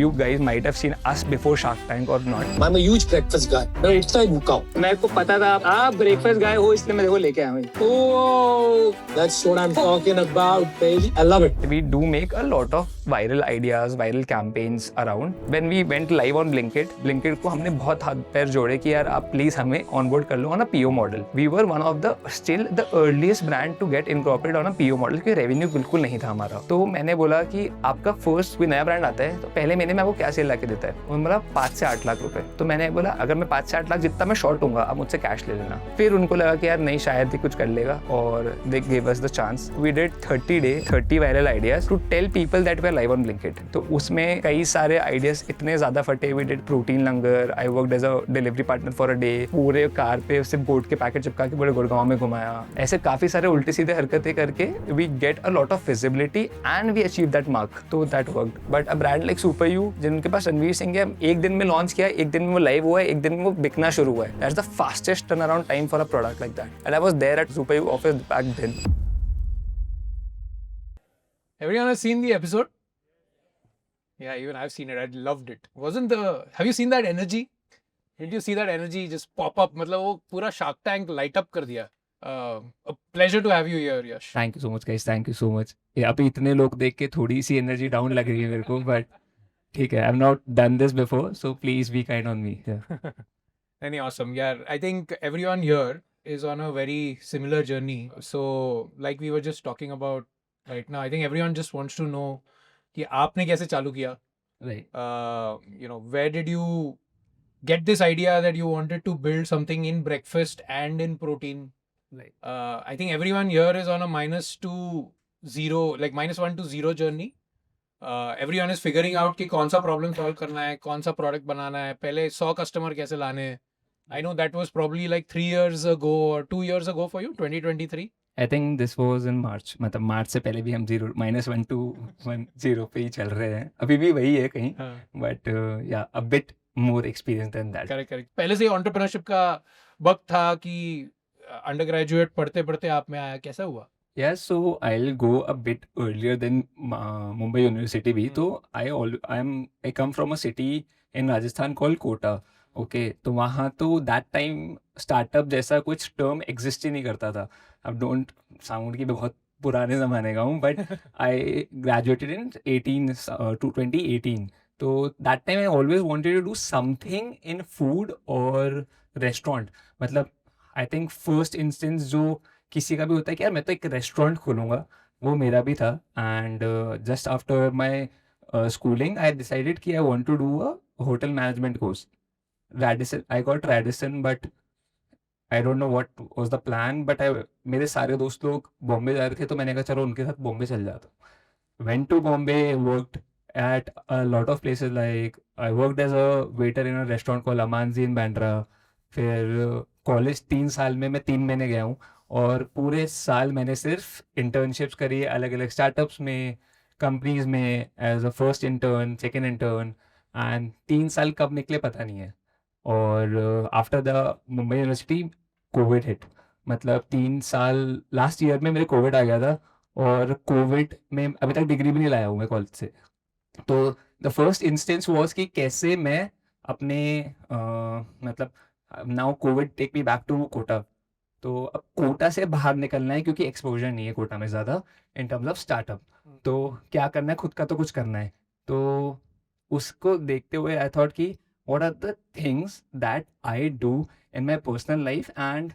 you guys might have seen us before Shark Tank or not. I'm a huge breakfast guy. मैं उठता ही भूखा हूँ. मेरे को पता था आप ब्रेकफास्ट गाय हो, इसलिए मैं देखो लेके आया हूँ. Oh, that's what I'm talking about, baby. I love it. We do make a lot of viral ideas, viral campaigns around. When we went live on Blinkit को हमने बहुत हाथ पैर जोड़े कि यार आप प्लीज हमें ऑनबोर्ड कर लो on a PO model. We were one of the still the earliest brand to get incorporated on a PO model, क्योंकि रेवेन्यू बिल्कुल नहीं था हमारा. तो मैंने बोला कि आपका फर्स्ट कोई नया ब्रांड आता है तो पहले महीने में आपको क्या सेल ला के देता है. उन्होंने बोला 5 से 8 लाख रुपए. तो मैंने बोला अगर मैं 5 से 8 लाख जितना मैं शॉर्ट हूँगा आप मुझसे कैश ले लेना. फिर उनको लगा कि यार नहीं शायद ही कुछ कर लेगा और they gave us the chance. We did 30 viral ideas to tell people that we are live on Blinkit. तो उसमें कई सारे आइडियाज इतने ज़्यादा फटे. We did protein langar. I worked as a delivery partner for a day. पूरे car पे सिर्फ गोट के पैकेट चिपका के पूरे गुड़गांव में घुमाया. ऐसे काफ़ी सारे उल्टे सीधे हरकतें करके we get a lot of visibility and we achieved that mark. तो that worked. But a brand like Super You जिनके पास रणवीर सिंह है, एक दिन में लॉन्च किया, एक दिन में वो लाइव हुआ है, एक दिन में वो बिकना शुरू हुआ है. That's the fastest turnaround time for a product like that. And I was there at Super You office back then. Everyone has seen the episode? Yeah, even I've seen it. I loved it. Have you seen that energy? Did you see that energy just pop up? मतलब वो पूरा Shark Tank light up कर दिया. A pleasure to have you here, Yash. Thank you so much, guys. Thank you so much. अभी इतने लोग देख के थोड़ी सी एनर्जी डाउन लग रही है मेरे को, but ठीक है. I've not done this before, so please be kind on me. Yeah. Any awesome. Yeah, I think everyone here is on a very similar journey. So, like we were just talking about right now, I think everyone just wants to know कि आपने कैसे चालू किया? Right. Where did you get this idea that you wanted to build something in breakfast and in protein? Right. I think everyone here is on a -1 to 0 journey. Everyone is figuring out कि कौन सा problem solve करना है, कौन सा product बनाना है, पहले 100 customer कैसे लाने हैं. I know that was probably like 3 years ago or 2 years ago for you, 2023. I think this was in March. मतलब मार्च से पहले भी हम -1 to 0 पे ही चल रहे हैं. अभी भी वही है कहीं. But yeah, a bit more experience than that. Correct. पहले से एंटरप्रेन्योरशिप का वक्त था कि अंडर ग्रेजुएट पढ़ते पढ़ते आप में आया, कैसा हुआ? Yeah, so I'll go a bit earlier than Mumbai University भी. तो I come from a city in Rajasthan called Kota. Okay, तो वहाँ तो that time startup जैसा कुछ term exist ही नहीं करता था. अब don't sound कि मैं बहुत पुराने ज़माने का हूँ, but I graduated in 2018. तो that time I always wanted to do something in food or restaurant. मतलब I think first instance जो किसी का भी होता है कि यार मैं तो एक रेस्टोरेंट खोलूँगा, वो मेरा भी था. And just after my schooling I decided कि I want to do a hotel management course. Radisson, I got Radisson, but I don't know what was the plan. But मेरे सारे दोस्त लोग बॉम्बे जा रहे थे, तो मैंने कहा चलो उनके साथ बॉम्बे चल जाता. Went to Bombay, worked at a lot of places. Like I worked as a waiter in a restaurant called Amanzi in Bandra. फिर कॉलेज 3 साल में मैं 3 महीने गया हूँ और पूरे साल मैंने सिर्फ इंटर्नशिप्स करी है अलग अलग स्टार्टअप्स में, कंपनीज में, as a first intern, second intern. And 3 साल कब निकले पता नहीं है. और after the Mumbai university covid hit. मतलब 3 साल लास्ट ईयर में मेरे कोविड आ गया था और कोविड में अभी तक डिग्री भी नहीं लाया हूँ मैं कॉलेज से. तो द फर्स्ट इंस्टेंस वॉज कि कैसे मैं अपने मतलब now covid take me back to Kota. तो अब कोटा से बाहर निकलना है क्योंकि एक्सपोजर नहीं है कोटा में ज़्यादा इन टर्म्स ऑफ स्टार्टअप. तो क्या करना है, खुद का तो कुछ करना है. तो उसको देखते हुए आई थॉट कि what are the things that I do in my personal life and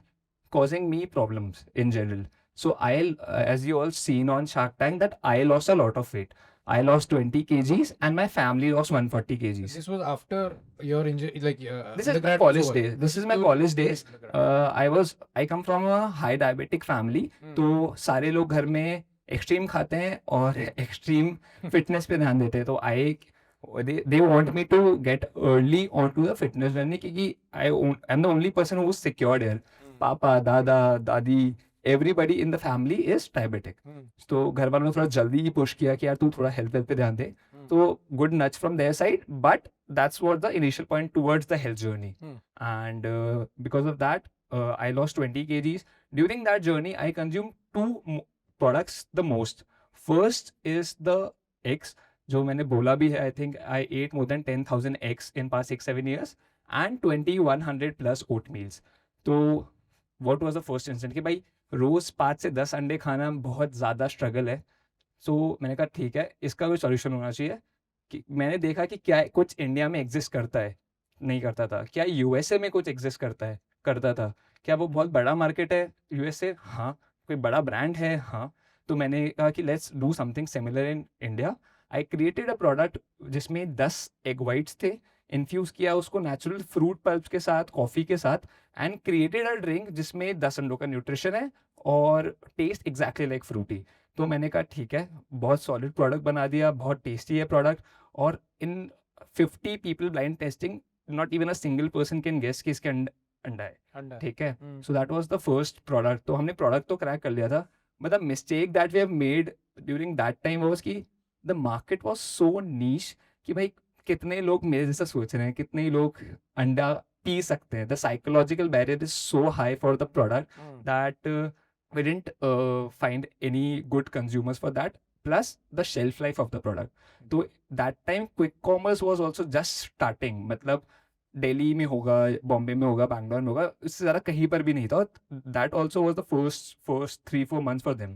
causing me problems in general. So as you all seen on Shark Tank, that I lost a lot of weight. I lost 20 kgs and my family lost 140 kgs. This was after your injury, like this is my college days. This is my college days. I come from a high diabetic family. तो सारे लोग घर में extreme खाते हैं और extreme fitness पे ध्यान देते हैं. तो they want me to get early onto the fitness journey क्योंकि I'm the only person who's secured here. पापा, दादा, दादी, everybody in the family is diabetic. तो घर वालों ने थोड़ा जल्दी ही पुश किया कि यार तू थोड़ा हेल्थ पे ध्यान दे. तो good nudge from their side, but that's what the initial point towards the health journey. And because of that, I lost 20 kgs. During that journey, I consumed 2 products the most. First is the eggs. जो मैंने बोला भी है, I think I ate more than 10,000 eggs in past 6-7 years and 2100 plus oat meals. तो what was the first instant कि भाई रोज़ 5 से 10 अंडे खाना बहुत ज़्यादा स्ट्रगल है. सो मैंने कहा ठीक है, इसका कोई सॉल्यूशन होना चाहिए. कि मैंने देखा कि क्या कुछ इंडिया में एग्जिस्ट करता है, नहीं करता था. क्या यूएसए में कुछ एग्जिस्ट करता है, करता था. क्या वो बहुत बड़ा मार्केट है यूएसए? हाँ. कोई बड़ा ब्रांड है? हाँ. तो मैंने कहा कि let's do something similar in India. I created a product जिसमें 10 एग वाइट्स थे, इन्फ्यूज़ किया उसको नेचुरल फ्रूट पल्प के साथ, कॉफ़ी के साथ, एंड क्रिएटेड अ ड्रिंक जिसमें 10 अंडों का न्यूट्रिशन है और टेस्ट एग्जैक्टली लाइक फ्रूटी. तो मैंने कहा ठीक है, बहुत सॉलिड प्रोडक्ट बना दिया, बहुत टेस्टी है प्रोडक्ट. और in 50 people blind testing, not even a single person can guess कि इसके अंडा है. अंडा. ठीक है. So that was the first product. तो हमने प्रोडक्ट तो क्रैक कर लिया था, but the mistake that we have made during that time was कि the market was so niche कि भाई कितने लोग मेरे जैसा सोच रहे हैं, कितने ही लोग अंडा पी सकते हैं. The psychological barrier is so high for the product that we didn't find any good consumers for that, plus the shelf life of the product. तो that time quick commerce was also just starting. मतलब दिल्ली में होगा, बॉम्बे में होगा, बैंगलोर में होगा, इससे ज़्यादा कहीं पर भी नहीं था. That also was the first 3-4 months for them.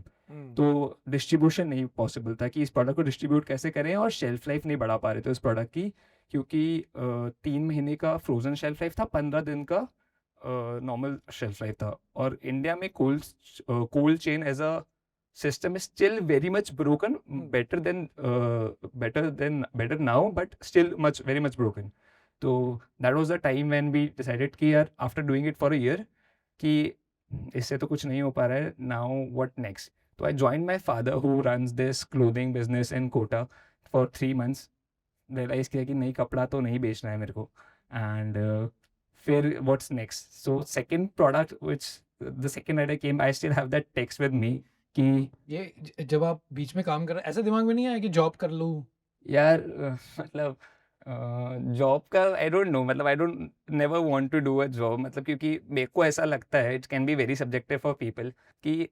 तो डिस्ट्रीब्यूशन नहीं पॉसिबल था कि इस प्रोडक्ट को डिस्ट्रीब्यूट कैसे करें, और शेल्फ लाइफ नहीं बढ़ा पा रहे थे उस प्रोडक्ट की, क्योंकि 3 महीने का फ्रोजन शेल्फ लाइफ था, 15 दिन का नॉर्मल शेल्फ लाइफ था. और इंडिया में cold chain as a system is still very much broken, better now, but still very much broken. So that was the time when we decided कि यार after doing it for a year कि इससे तो कुछ नहीं हो पा रहा है, now what next. So I joined my father who runs this clothing business in Kota for 3 months. realize किया कि नहीं, कपड़ा तो नहीं बेचना है मेरे को. And फिर what's next. So second product, which the second night I came, I still have that text with me कि ये जब आप बीच में काम कर रहे, ऐसा दिमाग में नहीं आया कि जॉब कर लूँ? यार मतलब जॉब का आई डोंट नो, मतलब I don't never want to do a job. मतलब क्योंकि मेरे को ऐसा लगता है, it can be very subjective for people, कि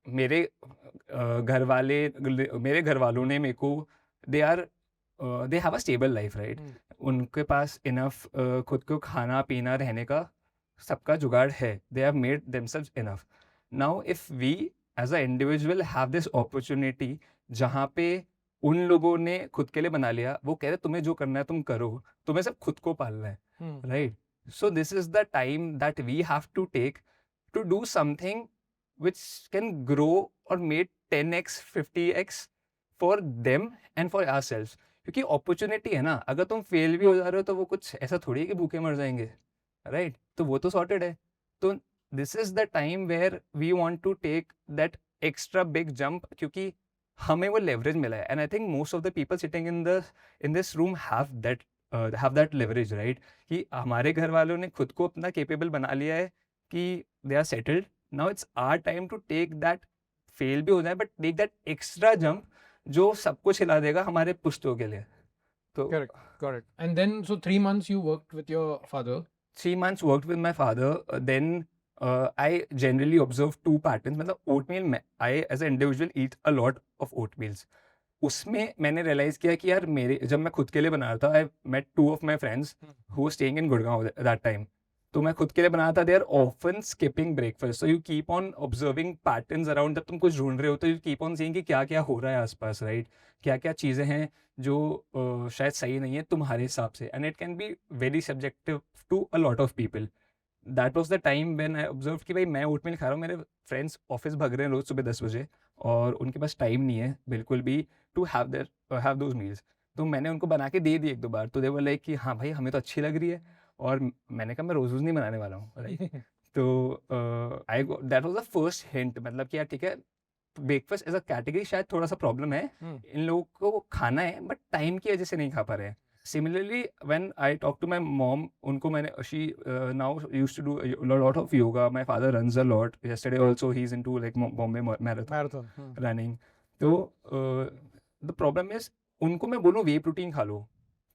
मेरे मेरे घर वालों ने मेरे को, they have a stable life, right. उनके पास इनफ खुद को खाना पीना रहने का सबका जुगाड़ है. They have made themselves enough. Now if we as a individual have this opportunity जहाँ पे उन लोगों ने खुद के लिए बना लिया, वो कह रहे तुम्हें जो करना है तुम करो, तुम्हें सब खुद को पालना है, right. So this is the time that we have to take to do something which can grow or made 10x 50x for them and for ourselves. क्योंकि अपॉर्चुनिटी है ना, अगर तुम फेल भी हो जा रहे हो तो वो कुछ ऐसा थोड़ी है कि भूखे मर जाएंगे, राइट. तो वो तो सॉर्टेड है. तो this is the time where we want to take that extra big jump, क्योंकि हमें वो लेवरेज मिला है. And I think most of the people sitting in this room have that leverage, right. कि हमारे घर वालों ने खुद को अपना केपेबल बना लिया है कि they are settled. Now it's our time to take that, fail भी हो जाए but take that extra jump जो सब कुछ हिला देगा हमारे पुश्तों के लिए. तो Correct. And then, so 3 months you worked with your father. 3 months worked with my father. Then I generally observe 2 patterns. मतलब oatmeal, I as an individual eat a lot of oatmeals. उसमें मैंने रियलाइज किया कि यार जब मैं खुद के लिए बना रहा था, I met 2 of my friends who were staying in Gurgaon that time. तो मैं खुद के लिए बना रहा था. They are often skipping breakfast. So you keep on observing patterns around. जब तुम कुछ ढूंढ रहे हो तो यू कीप ऑन सीइंग कि क्या क्या हो रहा है आसपास, राइट. क्या क्या चीज़ें हैं जो शायद सही नहीं है तुम्हारे हिसाब से. And it can be very subjective to a lot of people. That was the time when I observe कि भाई मैं ओटमील खा रहा हूँ, मेरे फ्रेंड्स ऑफिस भाग रहे हैं रोज़ सुबह 10 बजे, और उनके पास टाइम नहीं है बिल्कुल भी टू हैव दोज मील्स. तो मैंने उनको बना के दे दी 1-2 बार. तो दे वर लाइक कि हाँ भाई हमें तो अच्छी लग रही है. और मैंने कहा मैं रोज़ नहीं बनाने वाला हूँ, राइट. तो that was the first hint. मतलब कि यार ठीक है, ब्रेकफास्ट एज अ कैटेगरी शायद थोड़ा सा प्रॉब्लम है, इन लोगों को खाना है बट टाइम की वजह से नहीं खा पा रहे हैं. Similarly, when I talk to my mom, उनको मैंने, she now used to do a lot of yoga. My father runs a lot. Yesterday also he's into like Bombay marathon running. तो the problem is, उनको मैं बोलूँ वे protein खा लो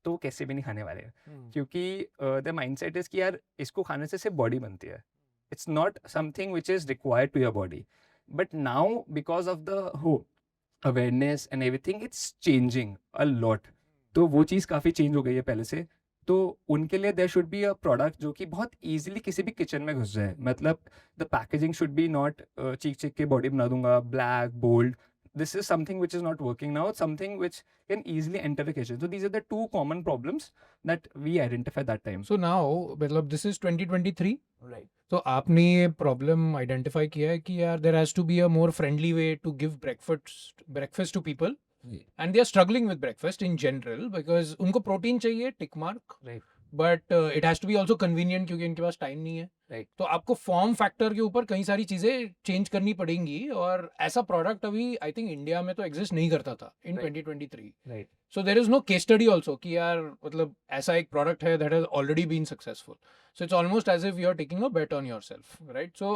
तो वो कैसे भी नहीं खाने वाले हैं. क्योंकि द माइंडसेट इज कि यार इसको खाने से सिर्फ बॉडी बनती है. It's not something which is required to your body. But now because of the awareness and everything it's changing a lot. तो वो चीज़ काफ़ी चेंज हो गई है पहले से। तो उनके लिए there should be a product जो कि बहुत ईजिली किसी भी किचन में घुस जाए। मतलब the packaging should be not चीख चीख के बॉडी बना दूंगा black bold. This is something which is not working now, something which can easily enter the kitchen. So these are the two common problems that we identified that time. So now मतलब this is 2023. Right. तो आपने ये problem identify किया है कि यार there has to be a more friendly way to give breakfast to people and they are struggling with breakfast in general because उनको protein चाहिए tick mark, Right. But it has to be also convenient क्योंकि इनके पास time नहीं है। Right. तो आपको form factor के ऊपर कई सारी चीजें चेंज करनी पड़ेंगी और ऐसा प्रोडक्ट अभी आई थिंक इंडिया में तो एग्जिस्ट नहीं करता था इन Right. 2023। Right. So there is no case study also कि यार मतलब ऐसा एक product है that has already been successful. So it's almost as if you are taking a bet on yourself, right? So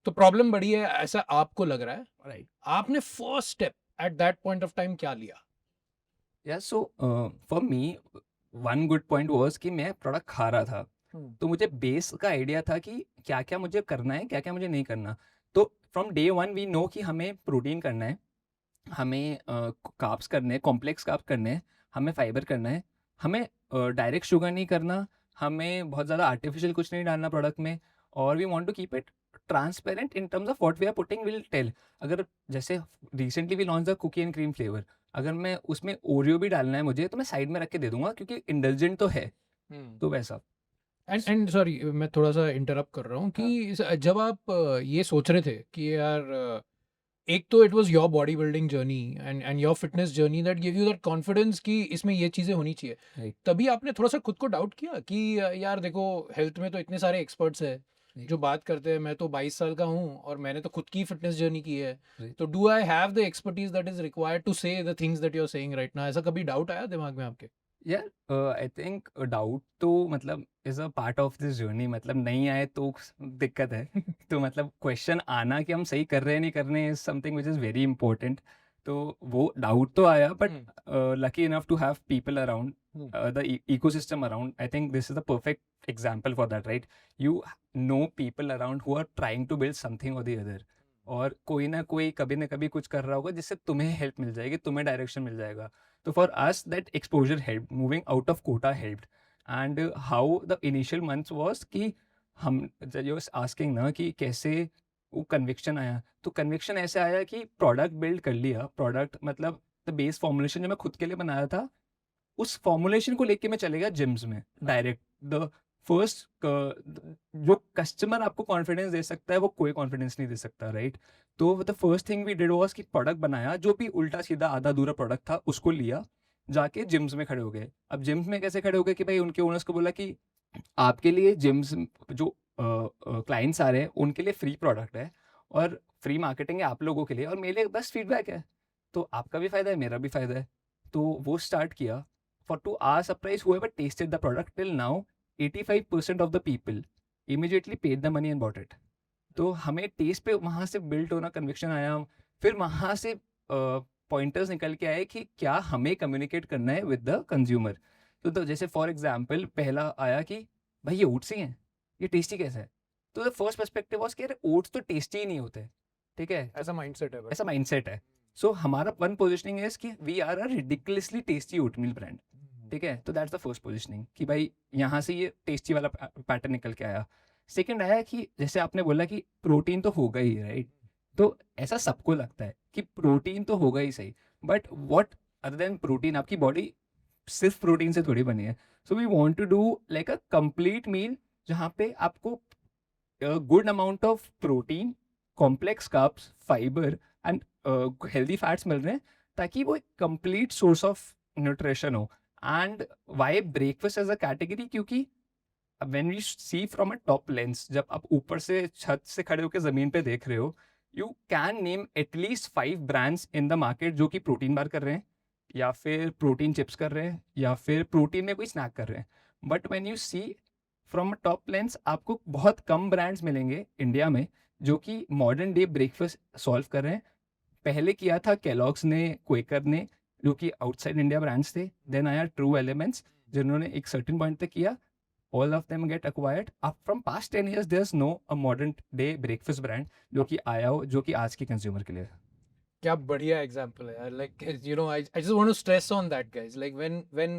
तो problem बड़ी है ऐसा आपको लग रहा है। Right. आपने first step at that point of time क्या लिया? Yeah, so for me one good point was कि मैं प्रोडक्ट खा रहा था। तो मुझे बेस का आइडिया था कि क्या क्या मुझे करना है, क्या क्या मुझे नहीं करना। तो from day one we know कि हमें प्रोटीन करना है, हमें कार्ब्स करने हैं, कॉम्प्लेक्स कार्ब्स करने हैं, हमें फाइबर करना है, हमें डायरेक्ट शुगर नहीं करना, हमें बहुत ज़्यादा आर्टिफिशियल कुछ नहीं डालना प्रोडक्ट में, और we want to keep it transparent in terms of what we are putting will tell. अगर जैसे recently we launch the cookie and cream flavour, अगर मैं उसमें ओरियो भी डालना है मुझे तो मैं साइड में रख के दे दूंगा क्योंकि इंडल्जेंट तो है। तो वैसा। एंड सॉरी मैं थोड़ा सा इंटरप्ट कर रहा हूँ कि जब आप ये सोच रहे थे कि यार एक तो it was your body building journey and your fitness journey that give you that confidence कि इसमें ये चीज़ें होनी चाहिए। Right. तभी आपने थोड़ा सा खुद को डाउट किया कि यार देखो हेल्थ में तो इतने सारे एक्सपर्ट्स हैं जो बात करते हैं, मैं तो 22 साल का हूँ और मैंने तो खुद की फिटनेस जर्नी की है। Right. तो do I have the expertise that is required to say the things that you are saying right now? ऐसा कभी डाउट आया दिमाग में आपके? यार आई थिंक डाउट तो मतलब is a part of this journey. मतलब नहीं आए तो दिक्कत है। तो मतलब क्वेश्चन आना कि हम सही कर रहे हैं नहीं कर रहे हैं is something which is very important. तो वो डाउट तो आया, but lucky enough to have people around, the ecosystem around. I think this is the perfect example for that, right? You know people around who are trying to build something or the other, और कोई ना कोई कभी ना कभी कुछ कर रहा होगा जिससे तुम्हें हेल्प मिल जाएगी, तुम्हें डायरेक्शन मिल जाएगा। तो for us that exposure help, moving out of Kota helped. And how the initial months was कि हम यू आस्किंग ना कि कैसे वो कन्विक्शन आया। तो कन्विक्शन ऐसे आया कि प्रोडक्ट बिल्ड कर लिया। प्रोडक्ट मतलब द बेस फॉर्मुलेशन जो मैं खुद के लिए बनाया था, उस फॉर्मुलेशन को लेके मैं चले गया जिम्स में डायरेक्ट। द फर्स्ट जो कस्टमर आपको कॉन्फिडेंस दे सकता है वो कोई कॉन्फिडेंस नहीं दे सकता, राइट? तो the first thing we did was कि प्रोडक्ट बनाया, जो भी उल्टा सीधा आधा अधूरा प्रोडक्ट था उसको लिया, जाके जिम्स में खड़े हो गए। अब जिम्स में कैसे खड़े हो गए कि भाई उनके ओनर्स को बोला कि आपके लिए जिम्स जो क्लाइंट्स आ रहे हैं उनके लिए फ्री प्रोडक्ट है और फ्री मार्केटिंग है आप लोगों के लिए, और मेरे लिए बस फीडबैक है। तो आपका भी फ़ायदा है, मेरा भी फ़ायदा है। तो वो स्टार्ट किया। For to our surprise, whoever tasted the product till now, 85% of the people immediately paid the money and bought it. तो हमें टेस्ट पे वहाँ से बिल्ड होना कन्विक्शन आया। फिर वहाँ से पॉइंटर्स निकल के आए कि क्या हमें कम्युनिकेट करना है विद द कंज्यूमर। तो जैसे फॉर एग्जांपल पहला आया कि भाई ये ओट्स ही हैं, ये टेस्टी कैसे है? तो द फर्स्ट पर्सपेक्टिव वाज कि अरे ओट्स तो टेस्टी ही नहीं होते, ठीक है? ऐसा माइंडसेट है ऐसा माइंडसेट है। सो हमारा वन पोजिशनिंग है कि we are a ridiculously tasty oatmeal brand, ठीक है? तो दैट्स द फर्स्ट पोजिशनिंग कि भाई यहाँ से ये टेस्टी वाला पैटर्न निकल के आया। सेकंड आया कि जैसे आपने बोला कि प्रोटीन तो होगा ही, राइट? तो ऐसा सबको लगता है कि प्रोटीन तो होगा ही सही, but what other than protein? आपकी बॉडी सिर्फ प्रोटीन से थोड़ी बनी है। So we want to do like a complete meal जहाँ पे आपको good amount of protein, complex carbs, fibre and healthy fats मिल रहे हैं, ताकि वो एक कंप्लीट सोर्स ऑफ न्यूट्रिशन हो। And why breakfast as a category? क्योंकि when we see from a top lens, जब आप ऊपर से छत से खड़े होकर ज़मीन पे देख रहे हो, you can name at least 5 brands in the market जो कि प्रोटीन बार कर रहे हैं, या फिर प्रोटीन चिप्स कर रहे हैं, या फिर प्रोटीन में कोई स्नैक कर रहे हैं। But when you see from top lens, आपको बहुत कम ब्रांड्स मिलेंगे इंडिया में जो कि मॉडर्न डे ब्रेकफास्ट सॉल्व कर रहे हैं। पहले किया था केलॉग्स ने, क्वेकर ने, जो कि आउटसाइड इंडिया ब्रांड्स थे। देन आया ट्रू एलिमेंट्स, जिन्होंने एक सर्टेन पॉइंट तक किया। All of them get acquired. अब from past 10 years there is no a modern day breakfast brand जो कि आया हो, जो कि आज के कंज्यूमर के लिए है। क्या बढ़िया एग्जांपल है यार. Like, you know, I just want to stress on that, guys. Like when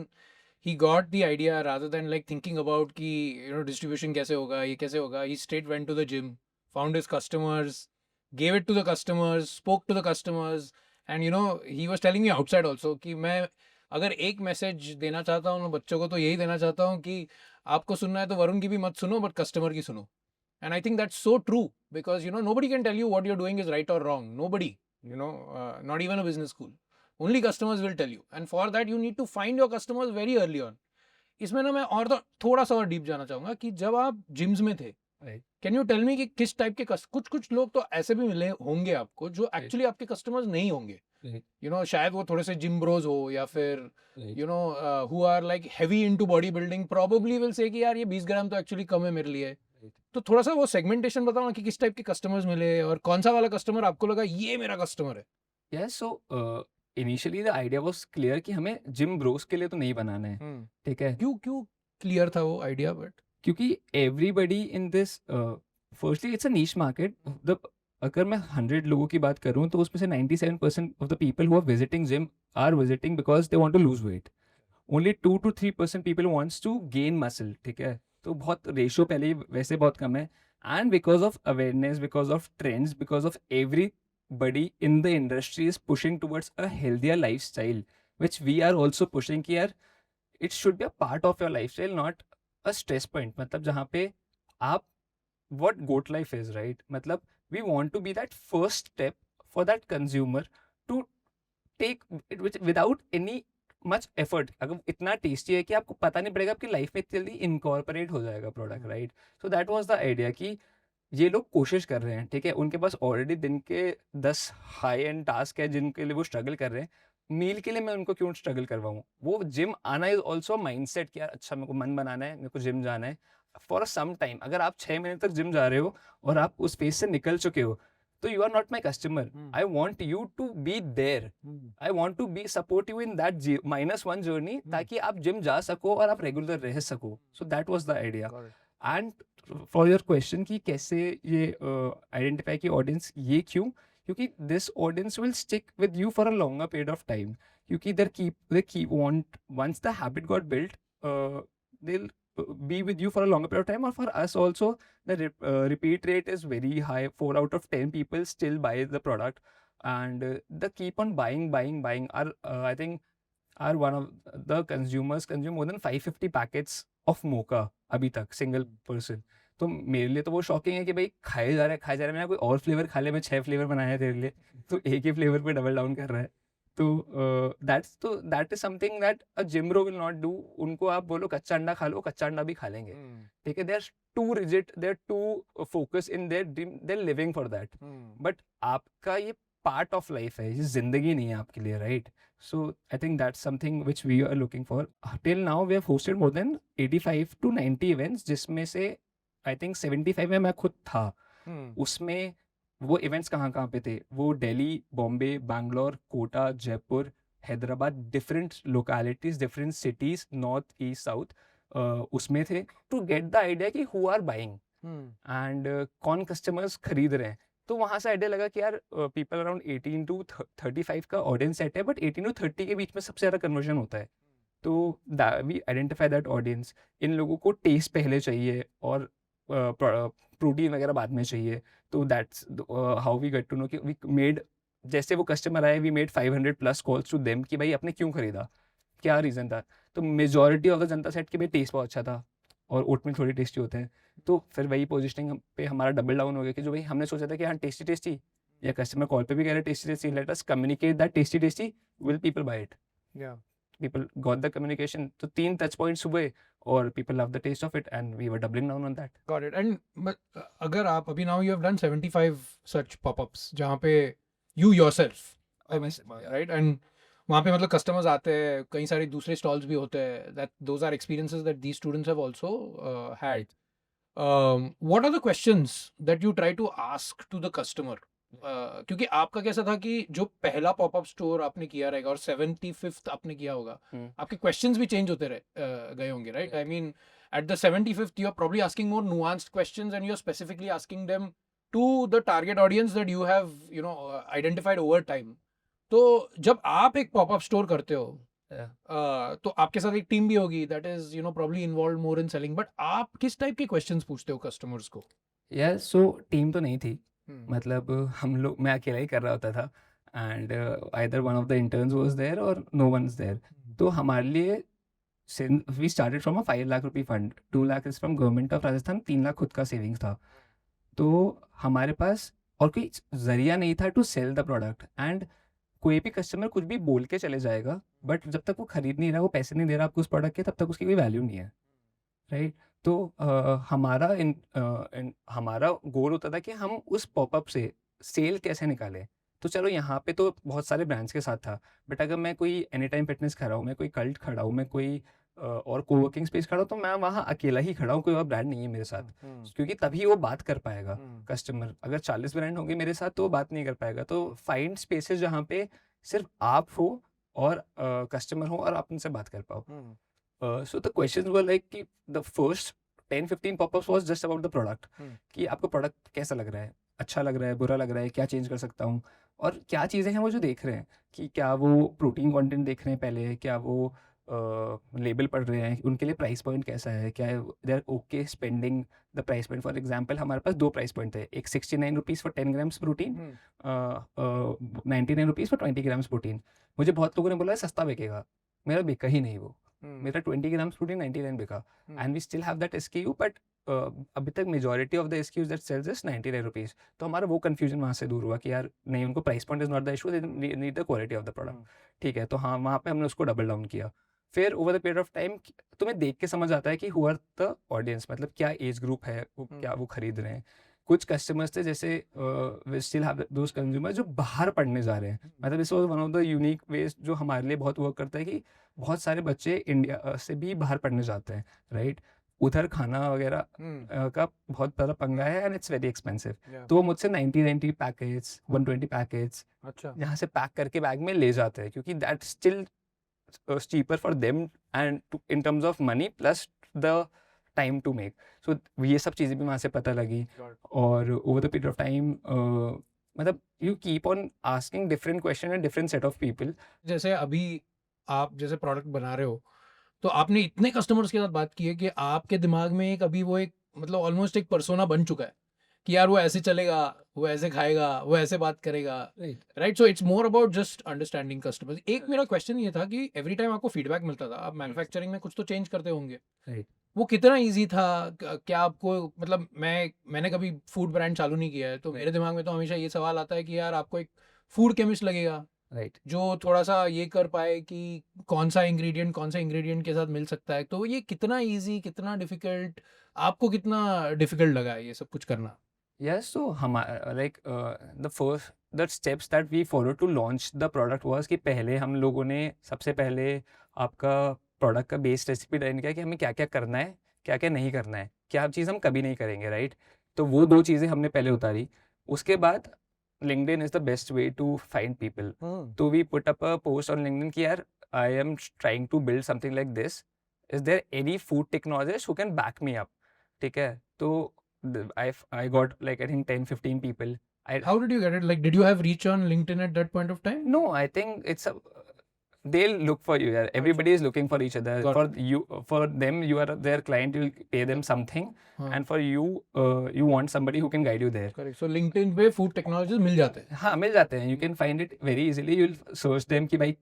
he got the idea, rather than like thinking about कि you know distribution कैसे होगा, ये कैसे होगा, he straight went to the gym, found his customers, gave it to the customers, spoke to the customers, and you know he was telling me outside also कि मैं अगर एक मैसेज देना चाहता हूँ बच्चों को तो यही देना चाहता हूँ कि आपको सुनना है तो वरुण की भी मत सुनो, बट कस्टमर की सुनो. And I think that's so true, because you know nobody can tell you what you're doing is right or wrong. Nobody, you know, not even a business school. Only customers will tell you, and for that you need to find your customers very early on. इसमें ना मैं और तो थोड़ा सा और deep जाना चाहूंगा कि जब आप जिम्स में थे, Right. Can you tell me कि किस टाइप के कुछ कुछ लोग तो ऐसे भी मिले होंगे आपको जो एक्चुअली आपके कस्टमर्स नहीं होंगे. Right. You know, शायद वो थोड़े से जिम ब्रोज हो, या फिर Right. you know who are like heavy into body building probably will say कि यार ये 20 ग्राम तो एक्चुअली कम है मेरे लिए. Right. तो थोड़ा सा वो सेगमेंटेशन बताओ ना कि किस टाइप के कस्टमर्स मिले और कौन सा वाला कस्टमर आपको लगा ये मेरा कस्टमर है. Yeah, so initially the idea was clear कि हमें जिम ब्रोस के लिए तो नहीं बनाना है, ठीक है, क्यों क्यों क्लियर था वो आइडिया? बट क्योंकि everybody in this firstly it's a niche market. The अगर मैं 100 लोगों की बात करूं तो उसमें से 97% of the people who are visiting gym are visiting because they want to lose weight. Only 2 to 3% people wants to gain muscle, ठीक है, तो बहुत रेशियो पहले ही वैसे बहुत कम है. And because of awareness, because of trends, because of everybody in the industry is pushing towards a healthier lifestyle, which we are also pushing कि यार it should be a part of your lifestyle, not a stress point. मतलब जहाँ पे आप what goat life is, right? मतलब we want to be that first step for that consumer to take it without any much effort. अगर इतना tasty है कि आपको पता नहीं पड़ेगा, आपकी लाइफ में इतनी जल्दी इनकॉर्पोरेट हो जाएगा product, right? So that was the idea कि ये लोग कोशिश कर रहे हैं, ठीक है, उनके पास ऑलरेडी दिन के 10 हाई एंड टास्क है जिनके लिए वो स्ट्रगल कर रहे हैं. मील के लिए मैं उनको क्यों स्ट्रगल करवाऊँ? वो जिम आना इज ऑल्सो माइंडसेट कि यार अच्छा मेरे को मन बनाना है, मेरे को जिम जाना है फॉर सम टाइम. अगर आप 6 महीने तक जिम जा रहे हो और आप उस फेज से निकल चुके हो तो you are not my customer. I want you to be there. I want to be support you in that -1 journey, ताकि आप जिम जा सको और आप रेगुलर रह सको. So that was the idea. And for your question कि कैसे ये आइडेंटिफाई की ऑडियंस, ये क्यों? क्योंकि this audience will stick with you for a longer period of time. क्योंकि they keep want once the habit got built, they'll be with you for a longer period of time. Or for us also, the repeat rate is very high. 4 out of 10 people still buy the product, and they keep on buying. I think are one of the consumers consume more than 550 packets of mocha अभी तक single person. तो मेरे लिए तो वो shocking है कि भाई खाए जा रहा है, मैं कोई और फ्लेवर खा ले. मैं 6 फ्लेवर बनाया है तेरे लिए, तो एक ही फ्लेवर पे डबल डाउन कर रहा है. तो that is something that a gym bro will not do. उनको आप बोलो कच्चा अंडा खा लो, कच्चा अंडा भी खा लेंगे, ठीक है. They are too rigid, they are too focus in their dream, they are living for that. But आपका ये पार्ट ऑफ लाइफ है, ये जिंदगी नहीं है आपके लिए, right? So I think that's something which we are looking for. Till now we have hosted more than 85 to 90 events, जिसमें से I think 75 में मैं खुद था. उसमें वो इवेंट्स कहाँ पे थे? वो Delhi, Bombay, Bangalore, Kota, Jaipur, Hyderabad, different localities, different cities, north, east, south, उसमें थे. टू गेट द आइडिया कि हु आर बाइंग एंड कौन कस्टमर्स खरीद रहे हैं. तो वहाँ से आइडिया लगा कि यार पीपल अराउंड 18 to 35 का ऑडियंस सेट है, बट 18 to 30 के बीच में सबसे ज़्यादा कन्वर्जन होता है. तो वी आइडेंटिफाई दैट ऑडियंस. इन लोगों को टेस्ट पहले चाहिए और प्रोटीन वगैरह बाद में चाहिए. तो that's how we get to know कि वी मेड, जैसे वो कस्टमर आए, we made 500+ calls to them कि भाई आपने क्यों खरीदा, क्या रीज़न था. तो मेजॉरिटी ऑफ द जनता सेट कि भाई टेस्ट बहुत अच्छा था और ओट में थोड़ी टेस्टी होते हैं. तो फिर वही पोजिशनिंग पे हमारा डबल डाउन हो गया कि जो भाई हमने सोचा था कि हाँ टेस्टी, या कस्टमर कॉल पे भी कह रहे tasty, let us communicate that tasty, will people buy it. People got the communication. तो 3 touch points हुए और people love the taste of it, and we were doubling down on that. Got it. And but अगर आप अभी now you have done 75 such pop-ups जहाँ पे you yourself, right? And वहाँ पे मतलब customers आते हैं, कई सारे दूसरे stalls भी होते हैं. That those are experiences that these students have also had. What are the questions that you try to ask to the customer? क्योंकि आपका कैसा था कि जो पहला पॉपअप स्टोर आपने किया रहेगा और 75th आपने किया होगा, आपके क्वेश्चंस भी चेंज होते गए होंगे, right? I mean at the 75th you are probably asking more nuanced questions and you are specifically asking them to the target audience that you have, you know, identified over time. तो जब आप एक pop-up store करते हो, तो आपके साथ एक टीम भी होगी that is, you know, probably involved more in selling. But आप किस टाइप के questions पूछते हो customers को? यार सो टीम तो नहीं थी, हम्म, मतलब हम लोग, मैं अकेला ही कर रहा होता था and either one of the interns was there और नो वन इज देयर। तो हमारे लिए we started from a 5 lakh rupee fund, 2 lakh is from government of Rajasthan, 3 lakh खुद का सेविंग्स था। तो हमारे पास और कोई जरिया नहीं था to sell the product, and कोई भी कस्टमर कुछ भी बोल के चले जाएगा, बट जब तक वो खरीद नहीं रहा, वो पैसे नहीं दे रहा आपको उस प्रोडक्ट के, तब तक उसकी कोई वैल्यू नहीं है, राइट। तो हमारा गोल होता था कि हम उस पॉपअप से सेल कैसे निकालें। तो चलो यहाँ पे तो बहुत सारे ब्रांड्स के साथ था, बट अगर मैं कोई एनी टाइम फिटनेस खड़ा हूँ, मैं कोई कल्ट खड़ा हूँ, मैं कोई और कोवर्किंग स्पेस खड़ा हूँ, तो मैं वहाँ अकेला ही खड़ा हूँ, कोई और ब्रांड नहीं है मेरे साथ, क्योंकि तभी वो बात कर पाएगा कस्टमर। अगर 40 ब्रांड होंगे मेरे साथ तो वो बात नहीं कर पाएगा। तो फाइंड स्पेसेस जहाँ पे सिर्फ आप हो और कस्टमर हो और आप उनसे बात कर पाओ। So the questions were like कि the first 10-15 pop-ups was just about the product, कि आपको प्रोडक्ट कैसा लग रहा है, अच्छा लग रहा है, बुरा लग रहा है, क्या चेंज कर सकता हूँ, और क्या चीज़ें हैं वो जो देख रहे हैं, कि क्या वो प्रोटीन कंटेंट देख रहे हैं पहले, क्या वो लेबल पढ़ रहे हैं, उनके लिए प्राइस पॉइंट कैसा है, क्या they are okay spending the price point. For example हमारे पास 2 प्राइस पॉइंट थे, एक 69 rupees for 10 grams protein, 99 rupees for 20 grams protein. मुझे बहुत लोगों ने बोला है सस्ता बिकेगा, मेरा बिका ही नहीं वो, मेरा 20 ग्राम्स प्रोटीन 99 बिका, and we still have that SKU, but अभी तक majority of the SKUs that sales is 99 rupees. तो हमारा वो कन्फ्यूजन वहाँ से दूर हुआ कि यार नहीं, उनको price point is not the issue, they need the quality of the product. ठीक है, तो हाँ, वहाँ पे हमने उसको डबल डाउन किया। फिर over the period of time तुम्हें देख के समझ आता है कि हु आर द ऑडियंस, मतलब क्या एज ग्रुप है, वो क्या वो खरीद रहे हैं। कुछ कस्टमर्स थे जैसे we still have those consumer जो बाहर पढ़ने जा रहे हैं, मतलब इस was one of the unique ways जो हमारे लिए बहुत वर्क करता है, कि बहुत सारे बच्चे इंडिया से भी बाहर पढ़ने जाते हैं, राइट। उधर खाना वगैरह का बहुत बड़ा पंगा है, एंड इट्स वेरी एक्सपेंसिव। तो वो मुझसे 90 पैकेट्स, 120 पैकेट्स अच्छा, यहाँ से पैक करके बैग में ले जाते हैं, क्योंकि that still cheaper for them and in terms of money plus the time to make. So ये सब चीज़ें भी वहाँ से पता लगी। और over the period of time मतलब you keep on asking different question and different set of people. जैसे अभी आप जैसे प्रोडक्ट बना रहे हो, तो आपने इतने कस्टमर्स के साथ बात की है कि आपके दिमाग में एक अभी वो एक मतलब ऑलमोस्ट एक पर्सोना बन चुका है कि यार वो ऐसे चलेगा, वो ऐसे खाएगा, वो ऐसे बात करेगा, right. So it's more about just understanding customers. एक मेरा क्वेश्चन ये था कि एवरी टाइम आपको फीडबैक मिलता था, आप मैन्युफैक्चरिंग में कुछ तो चेंज करते होंगे, Right. वो कितना इजी था? क्या आपको, मतलब मैंने कभी फूड ब्रांड चालू नहीं किया है, तो मेरे दिमाग में तो हमेशा ये सवाल आता है कि यार आपको एक फूड केमिस्ट लगेगा Right. जो थोड़ा सा ये कर पाए कि कौन सा इंग्रेडिएंट के साथ मिल सकता है। तो ये कितना इजी, कितना डिफिकल्ट, आपको कितना डिफिकल्ट लगा है ये सब कुछ करना? Yes, so like the steps that we followed to launch the product was कि पहले हम लोगों ने सबसे पहले आपका प्रोडक्ट का बेस रेसिपी डिजाइन किया कि हमें क्या क्या करना है, क्या क्या नहीं करना है, क्या चीज़ हम कभी नहीं करेंगे, राइट। तो वो 2 चीज़ें हमने पहले उतारी। उसके बाद LinkedIn is the best way to find people. तो we put up a post on LinkedIn कि यार I am trying to build something like this. Is there any food technologist who can back me up? ठीक है, तो I got like I think 10-15 people. How did you get it? Like, did you have reach on LinkedIn at that point of time? No, I think it's they'll look for you. Yeah. Everybody is looking for each other. Got For you, for them, you are their client. You pay them something, and for you, you want somebody who can guide you there. Correct. So LinkedIn पे food technologies मिल जाते हैं। हाँ, मिल जाते हैं। You can find it very easily. You'll search them कि भाई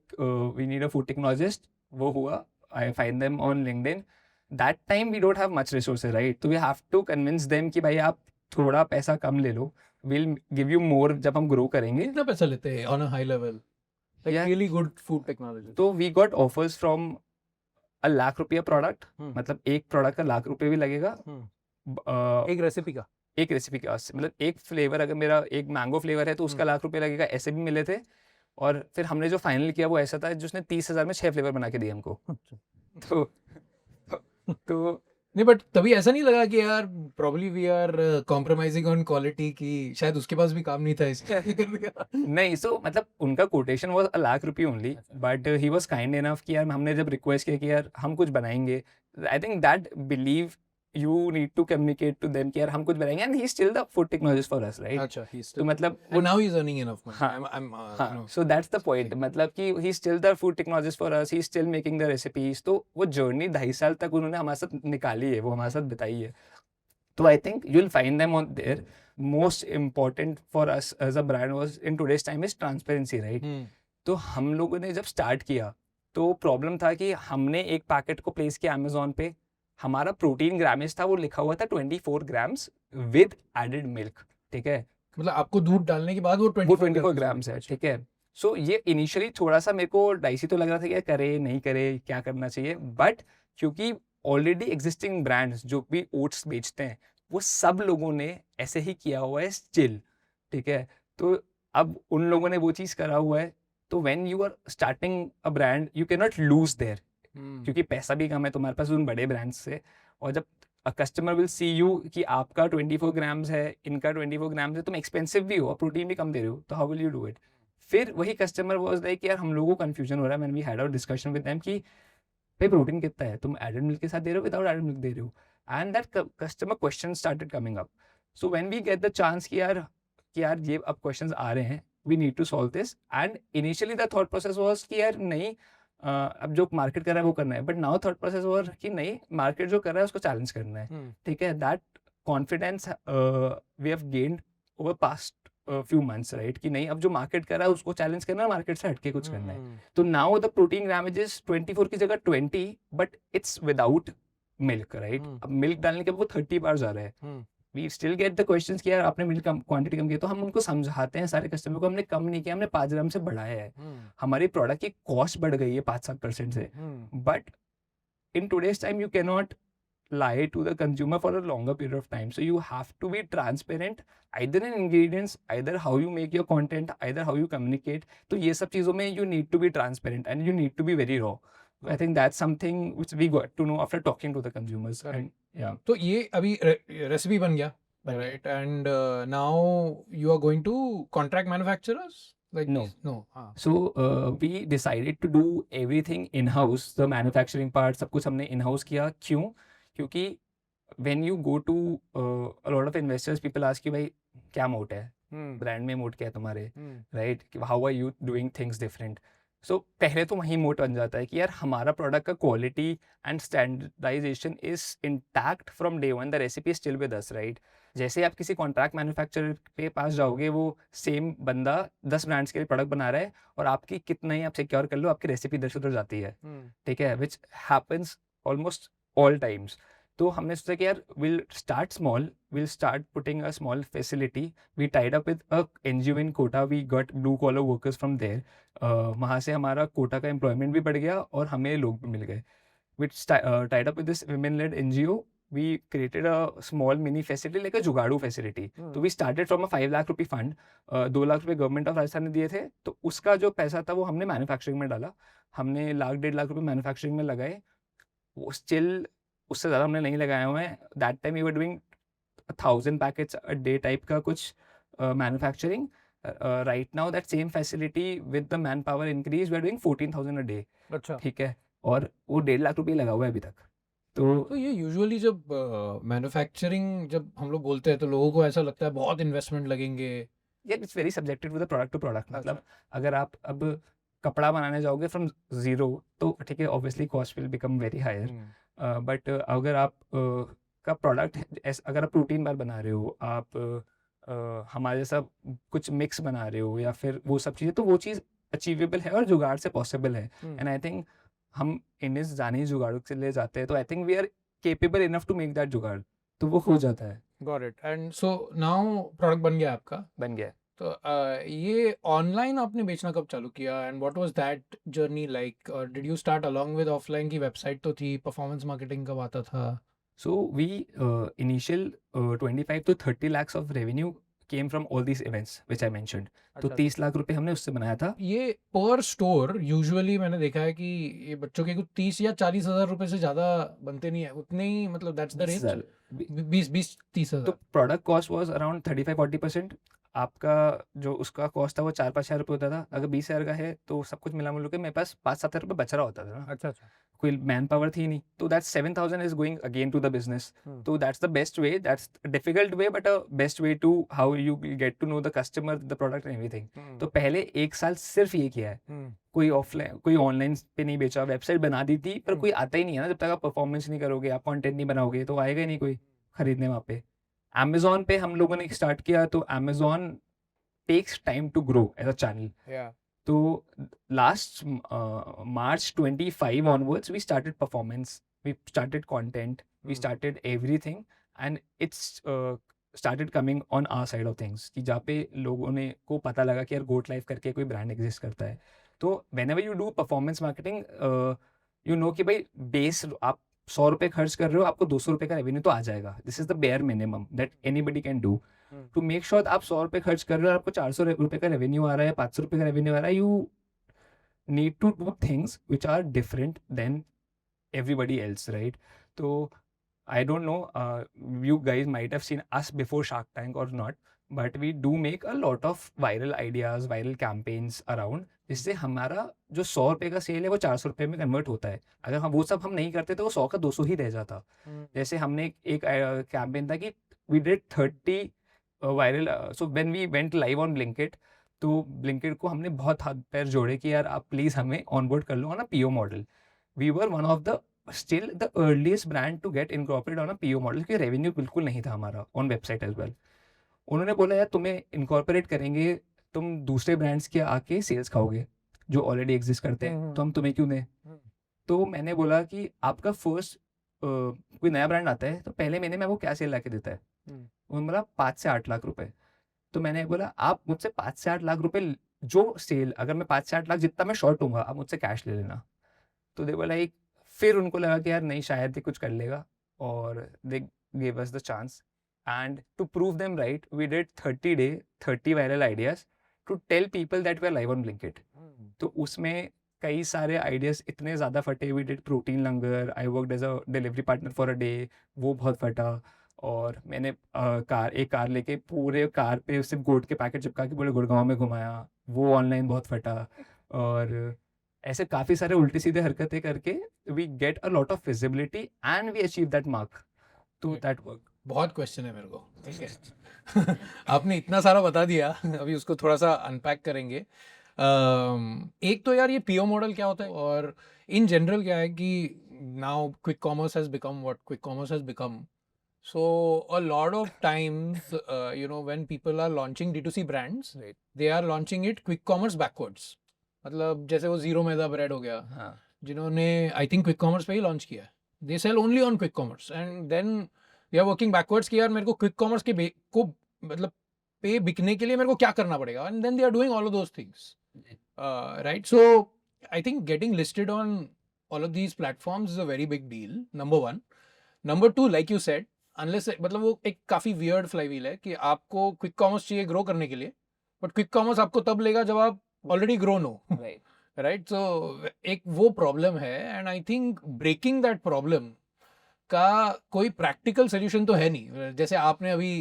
we need a food technologist. वो हुआ. I find them on LinkedIn. That time we don't have much resources, right? So we have to convince them कि भाई आप थोड़ा पैसा कम ले लो. We'll give you more जब हम grow करेंगे. कितना पैसा लेते हैं on a high level? Like Yeah. really good food technology. तो we got offers from $1 lakh product, मतलब एक प्रोडक्ट का ₹1 लाख भी लगेगा। एक रेसिपी का? एक रेसिपी का, मतलब एक फ्लेवर, अगर मेरा एक मैंगो फ्लेवर है तो उसका ₹1 लाख लगेगा, ऐसे भी मिले थे। और फिर हमने जो फाइनल किया वो ऐसा था जिसने 30,000 में 6 फ्लेवर बना के दिए हमको। तो नहीं, बट तभी ऐसा नहीं लगा कि यार probably we are compromising on quality, कि शायद उसके पास भी काम नहीं था इसलिए? नहीं, सो मतलब उनका quotation was $1 lakh only, but he was kind enough कि यार हमने जब रिक्वेस्ट किया कि यार हम कुछ बनाएंगे, I think that believe you need to communicate to them कि यार हम कुछ बनाएंगे, and he's still the food technologist for us, right? अच्छा, he's तो still. मतलब Oh, now he's earning enough money. हाँ, I'm हाँ, no. so that's the point. मतलब कि he's still the food technologist for us, he's still making the recipes. तो वो journey 2.5 साल तक उन्होंने हमारे साथ निकाली है, वो हमारे साथ बिताई है. तो I think you'll find them on there. Most important for us as a brand was in today's time is transparency, right? तो हम लोगों ने जब स्टार्ट किया तो प्रॉब्लम था कि हमने एक पैकेट को प्लेस किया अमेजोन पे, हमारा प्रोटीन ग्रामेज था वो लिखा हुआ था 24 ग्राम्स विद एडेड मिल्क, ठीक है, मतलब आपको दूध डालने के बाद वो वो 24 ग्राम्स है, ठीक है. सो ये इनिशियली थोड़ा सा मेरे को डाइसी तो लग रहा था कि यार करे नहीं करे क्या करना चाहिए, बट क्योंकि ऑलरेडी एग्जिस्टिंग ब्रांड्स जो भी ओट्स बेचते हैं वो सब लोगों ने ऐसे ही किया हुआ है स्टिल, ठीक है. तो अब उन लोगों ने वो चीज़ करा हुआ है, तो when you are starting a brand you can not lose there, क्योंकि पैसा भी कम है तुम्हारे पास उन बड़े ब्रांड्स से. और जब कस्टमर विल सी यू कि आपका 24 ग्राम्स है, इनका 24 ग्राम्स है, तुम एक्सपेंसिव भी हो और प्रोटीन भी कम दे रहे हो, तो how will you do it. फिर वही कस्टमर वाज लाइक यार हम लोगों को कंफ्यूजन हो रहा है, मैंने we had our discussion with them कि भाई प्रोटीन कितना है, तुम एडेड मिल्क के साथ दे रहे हो विदाउट एडेड मिल्क दे रहे हो, and that customer question started coming up. So when we get the chance कि यार ये अब क्वेश्चंस आ रहे हैं, we need to solve this. And initially the thought process was कि यार नहीं अब जो मार्केट कर रहा है वो करना है, but now thought process was कि नहीं मार्केट जो कर रहा है उसको चैलेंज करना है, ठीक है. That confidence we have gained over past few months, right, कि नहीं अब जो मार्केट कर रहा है उसको चैलेंज करना है, मार्केट से हटके कुछ करना है. तो now the protein grammage is 24 की जगह 20, but it's without milk, right. अब मिल्क डालने के बाद वो 30 बार जा रहा है. We still get the questions कि यार आपने मिल्क क्वांटिटी कम की, तो हम उनको समझाते हैं सारे कस्टमर को हमने कम नहीं किया, हमने 5 ग्राम से बढ़ाया है. हमारी प्रोडक्ट की कॉस्ट बढ़ गई है 5-7% से, but in today's time you cannot lie to the consumer for a longer period of time, so you have to be transparent either in ingredients, either how you make your content, either how you communicate. तो ये सब चीज़ों में you need to be transparent and you need to be very raw. I think that's something which we got to know after talking to the consumers. And yeah, तो ये अभी recipe बन गया, right? And now you are going to contract manufacturers? Like No. हाँ. so we decided to do everything in house, the manufacturing part सब कुछ हमने in house किया. क्यों? क्योंकि when you go to a lot of investors, people ask you भाई क्या मोट है, ब्रांड में मोट क्या है तुम्हारे, right, how are you doing things different. So पहले तो वहीं मोट बन जाता है कि यार हमारा प्रोडक्ट का quality and standardisation is intact from day one, the recipe still with us, right. जैसे आप किसी कॉन्ट्रैक्ट मैन्युफैक्चरर पे पास जाओगे, वो सेम बंदा 10 ब्रांड्स के लिए प्रोडक्ट बना रहा है और आपकी कितना ही आप सिक्योर कर लो आपकी रेसिपी इधर से उधर जाती है, ठीक है, which happens almost all times. तो हमने सोचा कि यार will start small, will start putting a small facility. We tied up with a NGO in Kota, we got blue collar workers from there. वहाँ से हमारा कोटा का एम्प्लॉयमेंट भी बढ़ गया और हमें लोग भी मिल गए. Which tied up with this women led NGO, we created a small mini facility like a जुगाड़ू facility. तो we started from a 5 lakh रुपये फंड, 2 लाख रुपये गवर्नमेंट ऑफ राजस्थान ने दिए थे, तो उसका जो पैसा था वो हमने मैन्युफैक्चरिंग में डाला. हमने 1.5 लाख रुपये मैन्युफैक्चरिंग में लगाए. वो स्टिल उससे ज़्यादा हमने नहीं लगाए हुए हैं. That time we were doing 1000 packets a day type का कुछ manufacturing. Right now that same facility with the man power increase we are doing 14,000 a day, अच्छा, ठीक है, और वो 1.5 लाख रुपये लगा हुआ है अभी तक. तो ये यूजुअली जब मैन्युफैक्चरिंग जब हम लोग बोलते हैं तो लोगों को ऐसा लगता है बहुत इन्वेस्टमेंट लगेंगे. यार it's very subjective with the product to product. मतलब अगर आप अब कपड़ा बनाने जाओगे फ्रॉम जीरो तो ठीक है, obviously cost will become very higher. But अगर आप का प्रोडक्ट अगर आप प्रोटीन बार बना रहे हो, आप हमारे जैसा कुछ मिक्स बना रहे हो या फिर वो सब चीज़ें, तो वो चीज़ अचीवेबल है और जुगाड़ से पॉसिबल है. एंड आई थिंक हम इंडियंस जाने ही जुगाड़ों के लिए जाते हैं, तो I think we are capable enough to make that jugaad, तो वो हो जाता है. Got it. And so now product बन गया आपका. बन गया. तो ये ऑनलाइन आपने बेचना कब चालू किया and what was that journey like? Did you start along with offline की वेबसाइट तो थी, परफॉर्मेंस मार्केटिंग कब आता था? So we initial 25 to 30 lakhs of revenue came from all these events which I mentioned. तो 30 लाख रुपए हमने उससे बनाया था. ये पर स्टोर यूजुअली मैंने देखा है कि ये बच्चों के कुछ 30 या 40 हज़ार रुपए से ज़्यादा बनते नहीं है, उतने ही, मतलब दैट्स द रेंज, 20-30 तो हज़ार. Product cost was around 35-40%. आपका जो उसका कॉस्ट था वो 4-5 हज़ार रुपये होता था, अगर 20,000 का है तो सब कुछ मिला मिला के मेरे पास 5-7 हज़ार रुपये बच रहा होता था ना, अच्छा अच्छा कोई मैन पावर थी नहीं, तो that's 7,000 is going again to the business. तो that's the best way, that's difficult way but a best way to how you get to know the customer, the product and everything. तो पहले 1 साल सिर्फ ये किया है, कोई ऑफलाइन कोई ऑनलाइन पे नहीं बेचा, वेबसाइट बना दी थी पर कोई आता ही नहीं है ना, जब तक आप परफॉर्मेंस नहीं करोगे, आप कंटेंट नहीं बनाओगे तो आएगा ही नहीं कोई खरीदने वहाँ पे. अमेजोन पे हम लोगों ने स्टार्ट किया, तो Amazon takes time to grow as a channel. या तो last March 25 onwards, we started performance, we started content, we started everything, and it's started coming on our side of things कि जहाँ पे लोगों ने को पता लगा कि यार गोट लाइफ करके कोई ब्रांड एग्जिस्ट करता है. तो whenever you do performance marketing, you know कि भाई बेस आप 100 रुपये खर्च कर रहे हो, आपको 200 रुपये का रेवेन्यू तो आ जाएगा. This is the bare minimum that anybody can do to make sure आप 100 रुपये खर्च कर रहे हो और आपको 400 रुपये का रेवेन्यू आ रहा है, 500 रुपये का रेवेन्यू आ रहा है. You need to do things which are different than everybody else, right? So I don't know, you guys might have seen us before Shark Tank or not, but we do make a lot of viral ideas, viral campaigns around, जिससे हमारा जो 100 रुपये का cell है वो 400 रुपये में convert होता है. अगर हम वो सब हम नहीं करते तो वो 100 का 200 ही रह जाता. जैसे हमने एक कैंपेन था कि we did 30 viral, so when we went live on Blinkit, तो ब्लिंकिट को हमने बहुत हाथ पैर जोड़े कि यार आप प्लीज़ हमें ऑनबोर्ड कर लो on a PO model. We were one of the still the earliest brand to get incorporate on a PO model, क्योंकि रेवेन्यू बिल्कुल नहीं था हमारा ऑन वेबसाइट एज वेल. उन्होंने बोला यार तुम्हें इनकॉर्पोरेट करेंगे, तुम दूसरे ब्रांड्स के आके सेल्स खाओगे जो ऑलरेडी एग्जिस्ट करते हैं, तो हम तुम्हें क्यों दें. तो मैंने बोला कि आपका फर्स्ट कोई नया ब्रांड आता है तो पहले महीने में वो क्या सेल ला के देता है. उन्होंने बोला 5 से 8 लाख रुपए. तो मैंने बोला आप मुझसे 5 से 8 लाख रुपए जो सेल, अगर मैं 5 से 8 लाख जितना मैं शॉर्ट हूँगा आप मुझसे कैश ले लेना. तो दे बोला एक, फिर उनको लगा कि यार नहीं शायद ही कुछ कर लेगा, और they gave us the chance. And to prove them right we did 30 viral ideas to tell people that we are live on Blinkit. तो उसमें कई सारे आइडियाज इतने ज़्यादा फटे. We did protein langar, I worked as a delivery partner for a day, वो बहुत फटा. और मैंने एक कार लेके पूरे कार पे सिर्फ गोट के पैकेट चिपका के पूरे गुड़गांव में घुमाया, वो ऑनलाइन बहुत फटा. और ऐसे काफ़ी सारे उल्टे सीधे हरकतें करके we get a lot of visibility and we achieve that mark. तो दैट वर्क. बहुत क्वेश्चन है मेरे को, ठीक है. आपने इतना सारा बता दिया, अभी उसको थोड़ा सा अनपैक करेंगे. एक तो यार ये पीओ मॉडल क्या होता है, और इन जनरल क्या है कि now quick commerce has become what quick commerce has become. So a lot of times, when people are launching D2C brands, Right. they are launching it quick commerce backwards. मतलब जैसे वो zero मैदा bread हो गया, हाँ. जिन्होंने I think quick commerce पे ही launch किया है. They sell only on quick commerce and then they are working backwards कि यार मेरे को क्विक कॉमर्स के को मतलब पे बिकने के लिए मेरे को क्या करना पड़ेगा, and then they are doing all of those things, right. So I think getting listed on all of these platforms is a very big deal, number one. Number two, like you said, unless मतलब वो एक काफ़ी weird flywheel है कि आपको quick commerce चाहिए grow करने के लिए, बट क्विक कॉमर्स आपको तब लेगा जब आप ऑलरेडी ग्रोन हो, राइट. सो एक वो प्रॉब्लम है, and I think breaking that problem का कोई प्रैक्टिकल सोल्यूशन तो है नहीं. जैसे आपने अभी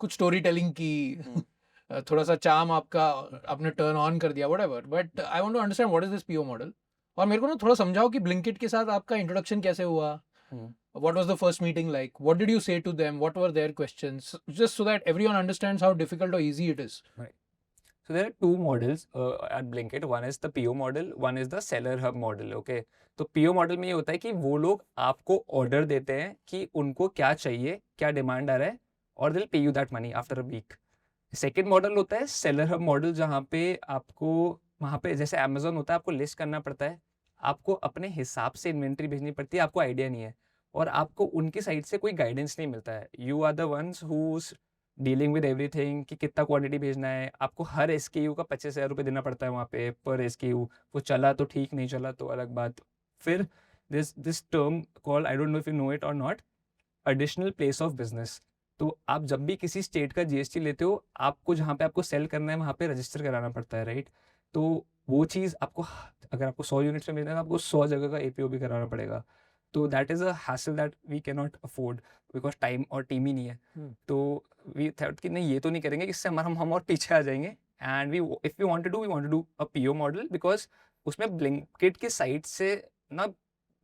कुछ स्टोरी टेलिंग की, थोड़ा सा चार्म आपका आपने टर्न ऑन कर दिया, whatever, but I want to understand what is this PO model. और मेरे को ना थोड़ा समझाओ कि ब्लिंकिट के साथ आपका इंट्रोडक्शन कैसे हुआ. What was the first meeting like? What did you say to them? What were their questions? Just so that everyone understands how difficult or easy it is. Right. So there are two models at Blinkit. One is the PO model, one is the seller hub model. Okay. तो PO model में ये होता है कि वो लोग आपको order देते हैं कि उनको क्या चाहिए, क्या डिमांड आ रहा है, और they'll pay you that money after a week. Second model होता है सेलर हब मॉडल, जहाँ पे आपको वहाँ पे जैसे अमेजोन होता है, आपको लिस्ट करना पड़ता है, आपको अपने हिसाब से इन्वेंट्री भेजनी पड़ती है, आपको आइडिया नहीं है, और आपको उनकी साइड से कोई गाइडेंस नहीं मिलता है. You are the ones who's dealing with everything कि कितना क्वांटिटी भेजना है. आपको हर SKU का 25,000 रुपये देना पड़ता है वहाँ पे पर SKU. वो चला तो ठीक, नहीं चला तो अलग बात. फिर this term call, I don't know if you know it or not, additional place of business. तो आप जब भी किसी स्टेट का GST लेते हो, आपको जहाँ पे आपको सेल करना है वहाँ पे रजिस्टर कराना पड़ता है, राइट. तो वो चीज़ आपको, अगर आपको 100 यूनिट्स में मिलना है तो आपको 100 जगह का APO भी कराना पड़ेगा. तो that is a hassle that we can not afford because time और टीम ही नहीं है. तो वी थॉट कि नहीं ये तो नहीं करेंगे, इससे हम और पीछे आ जाएंगे। And we if we want to do a PO model, because उसमें ब्लिंकिट की साइड से ना,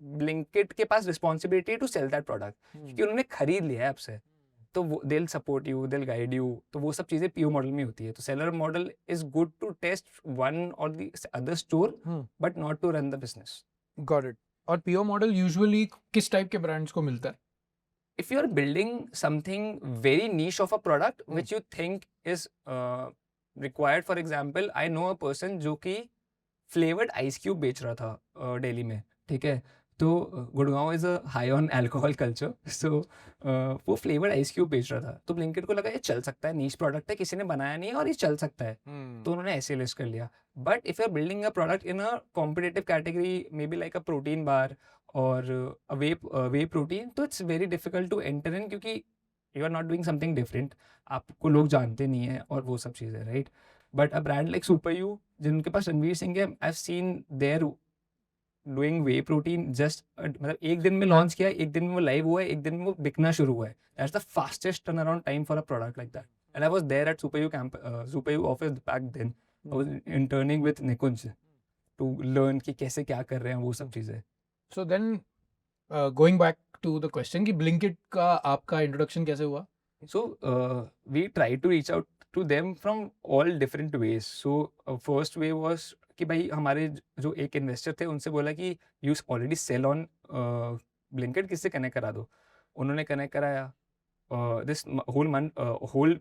ब्लिंकिट के पास responsibility to sell that product, क्योंकि उन्होंने खरीद लिया है आपसे, तो वो they will support you, they will guide you, तो वो सब चीज़ें पीओ मॉडल में होती है। तो seller model is good to test one or the other store, but not to run the business. Got it. और पीओ मॉडल यूजुअली किस टाइप के ब्रांड्स को मिलता है? If you are building something very niche of a product which you think is required, for example, I know a person जो कि flavoured ice cube बेच रहा था दिल्ली में, ठीक है। तो Gurgaon is a high on alcohol culture, so वो फ्लेवर्ड आइस क्यूब बेच रहा था। तो ब्लिंकिट को लगा ये चल सकता है, नीश प्रोडक्ट है, किसी ने बनाया नहीं है और ये चल सकता है, तो उन्होंने ऐसे लिस्ट कर लिया। But if you are building a product in a competitive category, may be like a protein bar or whey protein, तो it's very difficult to enter in, क्योंकि you are not doing something different, आपको लोग जानते नहीं है और वो सब चीज़ें, right. But a brand like Super You, जिनके पास रणवीर सिंह है, I have seen their doing whey protein just, मतलब एक दिन में लॉन्च किया, एक दिन में वो लाइव हुआ है, एक दिन में वो बिकना शुरू हुआ है। That's the fastest turn around time for a product like that. And I was there at Super You camp, Super You office back then. I was interning with Nikunj to learn कि कैसे क्या कर रहे हैं वो सब चीज़ें। So then going back to the question कि ब्लिंकिट का आपका इंट्रोडक्शन कैसे हुआ? So we tried to reach out to them from all different ways. So first way was कि भाई हमारे जो एक इन्वेस्टर थे उनसे बोला कि you already sell on Blinkit, किससे कनेक्ट करा दो। उन्होंने कनेक्ट कराया। This whole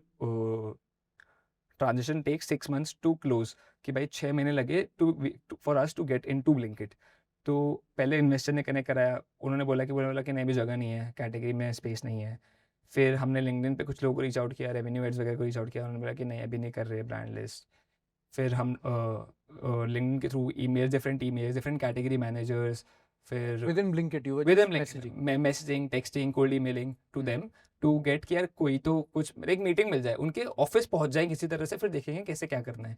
transaction take 6 months to close, कि भाई 6 महीने लगे for us to get into Blinkit. तो पहले इन्वेस्टर ने कनेक्ट कराया, उन्होंने बोला कि नहीं भी जगह नहीं है, कैटेगरी में स्पेस नहीं है। फिर हमने लिंक्डइन पे कुछ लोगों को रीच आउट किया, रेवेन्यू एड्स वगैरह को रीच आउट किया, उन्होंने बोला कि नहीं अभी नहीं कर रहे ब्रांड लिस्ट। फिर हम लिंक्डइन के थ्रू डिफरेंट कैटेगरी मैनेजर्स, फिर within Blinkit you were with messaging? Messaging, texting, cold emailing to them to get कि यार कोई तो कुछ एक मीटिंग मिल जाए, उनके ऑफिस पहुंच जाए किसी तरह से, फिर देखेंगे कैसे क्या करना है।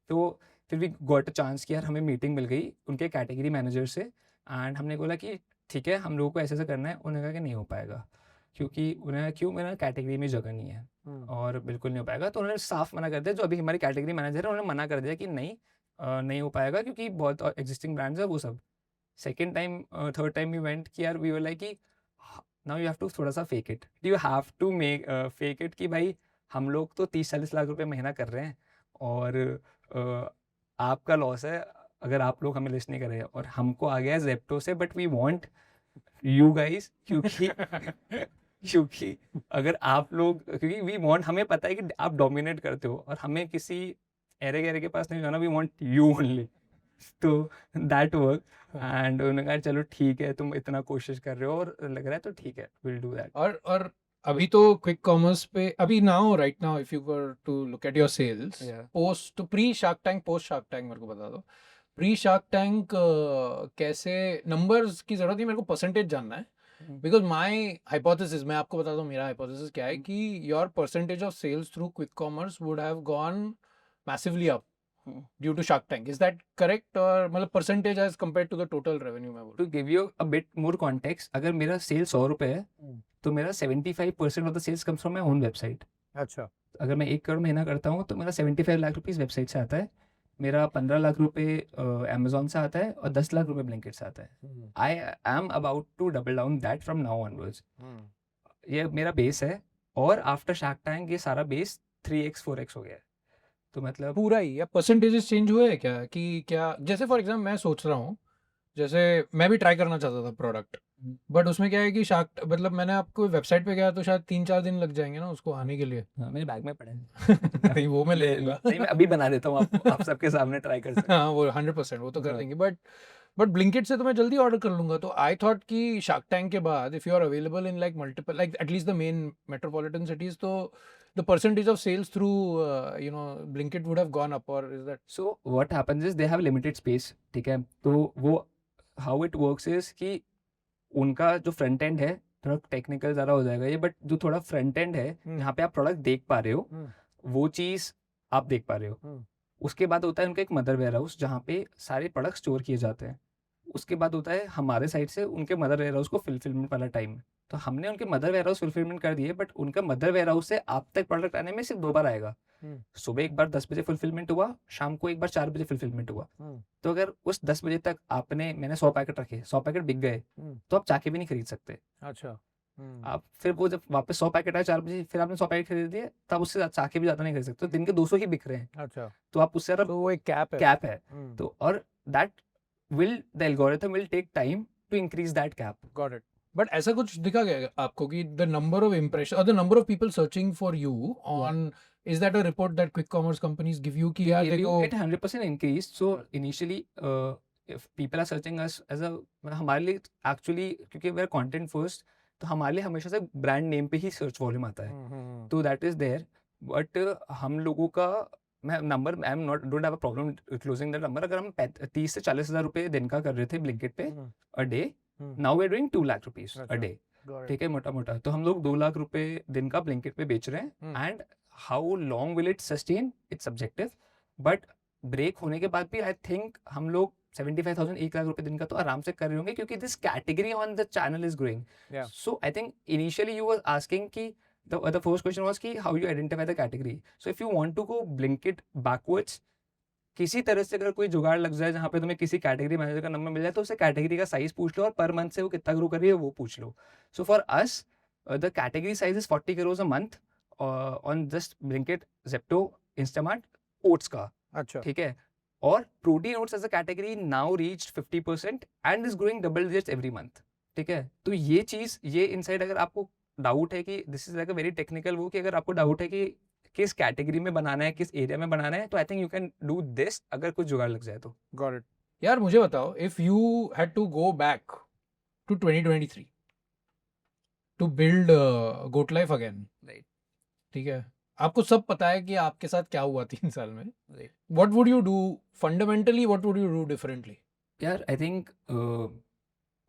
तो फिर भी गॉट अ चांस कि यार हमें मीटिंग मिल गई उनके कैटेगरी मैनेजर से, एंड हमने बोला कि ठीक है हम लोगों को ऐसे ऐसे करना है। उन्होंने कहा कि नहीं हो पाएगा, क्योंकि उन्हें क्यों, मेरा कैटेगरी में जगह नहीं है और बिल्कुल नहीं हो पाएगा। तो उन्होंने साफ मना कर दिया, जो अभी हमारी कैटेगरी मैनेजर है उन्होंने मना कर दिया कि नहीं नहीं हो पाएगा, क्योंकि बहुत एग्जिस्टिंग ब्रांड्स है वो सब। Second time third time we went कि यार वी वर लाइक कि नाउ यू हैव टू थोड़ा सा fake it, you have to make fake it कि भाई हम लोग तो 30-40 लाख रुपए महीना कर रहे हैं और आपका लॉस है अगर आप लोग हमें लिस्ट नहीं कर रहे हैं, और हमको आ गया है जेप्टो से, but we want you guys, क्योंकि अगर आप लोग, क्योंकि वी वांट, हमें पता है कि आप डोमिनेट करते हो और हमें किसी एरे गहरे के पास नहीं जाना, वी वांट यू ओनली। तो दैट वर्क, एंड उन्होंने कहा चलो ठीक है तुम इतना कोशिश कर रहे हो और लग रहा है तो ठीक है, विल डू दैट। और अभी तो क्विक कॉमर्स पे अभी now right now if you were to look at your sales post to pre Shark Tank, post Shark Tank मेरे को बता दो। प्री शार्क टैंक कैसे, नंबर्स की जरूरत नहीं, मेरे को परसेंटेज जानना है। बिकॉज माई हाइपोथेसिस, मैं आपको बता दूं मेरा हाइपोथेसिस क्या है कि your percentage of sales through quick commerce would have gone massively up due to Shark Tank. Is that correct? और मतलब percentage as compared to the total revenue में बोल। To give you a bit more context, अगर मेरा sale 100 रुपए है तो मेरा 75% of the sales comes from my own website. अच्छा। अगर मैं 1 करोड़ महीना करता हूँ तो मेरा 75 लाख रुपीज़ वेबसाइट से आता है, मेरा 15 लाख रुपए अमेजोन से आता है और 10 लाख रुपए ब्लिंकिट से आता है। I am about to double down that from now onwards. ये मेरा बेस है और आफ्टर शार्क टैंक ये सारा बेस 3x 4x हो गया है। तो मतलब पूरा ही, या परसेंटेजेस चेंज हुए हैं क्या? कि क्या जैसे फॉर एग्जाम्पल मैं सोच रहा हूँ, जैसे मैं भी ट्राई करना चाहता था प्रोडक्ट, बट उसमें क्या है कि शार्क, मतलब मैंने आपको वेबसाइट पे गया तो शायद 3-4 दिन लग जाएंगे ना उसको आने के लिए। हाँ, मेरे बैग में पड़े हैं। नहीं वो मैं ले लूंगा। नहीं मैं अभी बना देता हूँ, आप सबके सामने ट्राई कर सकते हाँ वो 100% वो तो कर हाँ। देंगे, बट ब्लिंकिट से तो मैं जल्दी ऑर्डर कर लूंगा। तो आई थॉट कि शार्क टैंक के बाद if you are available in like multiple, like at least the main metropolitan cities, तो the percentage of sales through Blinkit would have gone up, or is that? So what happens is they have limited space, ठीक है। तो वो how it works is कि उनका जो front end है थोड़ा टेक्निकल ज़्यादा हो जाएगा ये, बट जो थोड़ा फ्रंट एंड है जहाँ पे आप प्रोडक्ट देख पा रहे हो वो चीज़ आप देख पा रहे हो। उसके बाद होता है उनका एक मदर वेयर हाउस जहाँ पे सारे प्रोडक्ट स्टोर किए जाते हैं। उसके बाद होता है हमारे साइड से उनके मदर वेयर हाउस को फुलफिलमेंट वाला टाइम। तो हमने उनके मदर वेयर हाउस फुलफिलमेंट कर दिए, बट उनका मदर वेयर हाउस से आप तक प्रोडक्ट आने में सिर्फ 2 बार आएगा। सुबह एक बार 10 बजे फुलफिलमेंट हुआ, शाम को एक बार 4 बजे फुलफिलमेंट हुआ। तो अगर उस 10 बजे तक मैंने 100 पैकेट रखे, 100 पैकेट बिक गए, तो आप जाके भी नहीं खरीद सकते। अच्छा। आप फिर वो जब वापस 100 पैकेट आए 4 बजे, फिर आपने 100 पैकेट खरीद दिए, तब उससे चाह के भी ज़्यादा नहीं खरीद सकते। तो दिन के 200 ही बिक रहे हैं, अच्छा, तो आप उससे ज़्यादा तो वो एक कैप है। कैप है। तो और that the algorithm will take time to increase that cap. Got it. But ऐसा कुछ दिखा गया आपको कि द नंबर ऑफ इम्प्रेशन और the number of people searching for you on, is that a report that quick commerce companies give you कि यार देखो It 100% increased. So initially, if people are searching us as a, हमारे लिए actually क्योंकि वे are content first, तो हमारे लिए हमेशा से ब्रांड नेम पे ही सर्च वॉल्यूम आता है, तो दैट इज देयर। बट हम लोगों का मैं number I am not don't have a problem closing that number. अगर हम 30 से 40 हज़ार रुपये दिन का कर रहे थे ब्लिंकिट पे a day, now we are doing 2 lakh rupees a day. ठीक है, मोटा मोटा तो हम लोग 2 लाख रुपए दिन का ब्लिंकिट पे बेच रहे हैं। And how long will it sustain, it's subjective, but break होने के बाद भी आई थिंक हम लोग 75,000 1 लाख रुपए दिन का तो आराम से कर रहे होंगे, क्योंकि this category on the channel is growing. So I think initially you were asking कि the first question was कि how you identify the category. So if you want to go Blinkit backwards, किसी तरह से अगर कोई जुगाड़ लग जाए जहाँ पे तुम्हें किसी कैटेगरी मैनेजर का नंबर मिल जाए, तो उसे कैटेगरी का साइज पूछ लो और पर मंथ से वो कितना ग्रो कर रही है वो पूछ लो। So for us the category size is 40 crores a month on just Blinkit, Zepto, Instamart, oats का। अच्छा, ठीक है, और protein oats as a category now reached 50% and is growing double digits every month. ठीक है, तो ये चीज़, ये इनसाइड अगर आपको डाउट है कि this is like a very technical वो, कि अगर आपको डाउट है कि किस कैटेगरी में बनाना है, किस एरिया में बनाना है, तो I think you can do this अगर कुछ जुगाड़ लग जाए तो। Got it. यार मुझे बताओ, if you had to go back to 2023 to build Goat Life again, right, ठीक है, आपको सब पता है कि आपके साथ क्या हुआ 3 साल में, right. What would you do fundamentally, what would you do differently? यार आई थिंक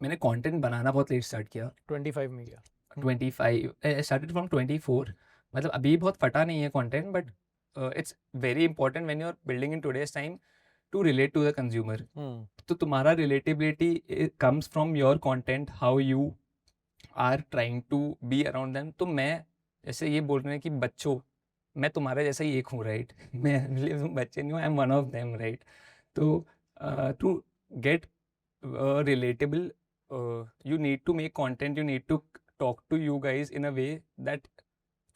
मैंने कंटेंट बनाना बहुत लेट स्टार्ट किया, 25 में किया। 25 आई स्टार्टेड फ्रॉम 24। मतलब अभी बहुत फटा नहीं है content, but it's very important when you are building in today's time to relate to the consumer. तो तुम्हारा relatability comes from your content, how you are trying to be around them. तो मैं जैसे ये बोल रहे हैं कि बच्चों, मैं तुम्हारे जैसा ही एक हूँ, राइट? मैं बच्चे नहीं हूँ, I am one of them, right? तो to get relatable, you need to make content, you need to talk to you guys in a way that,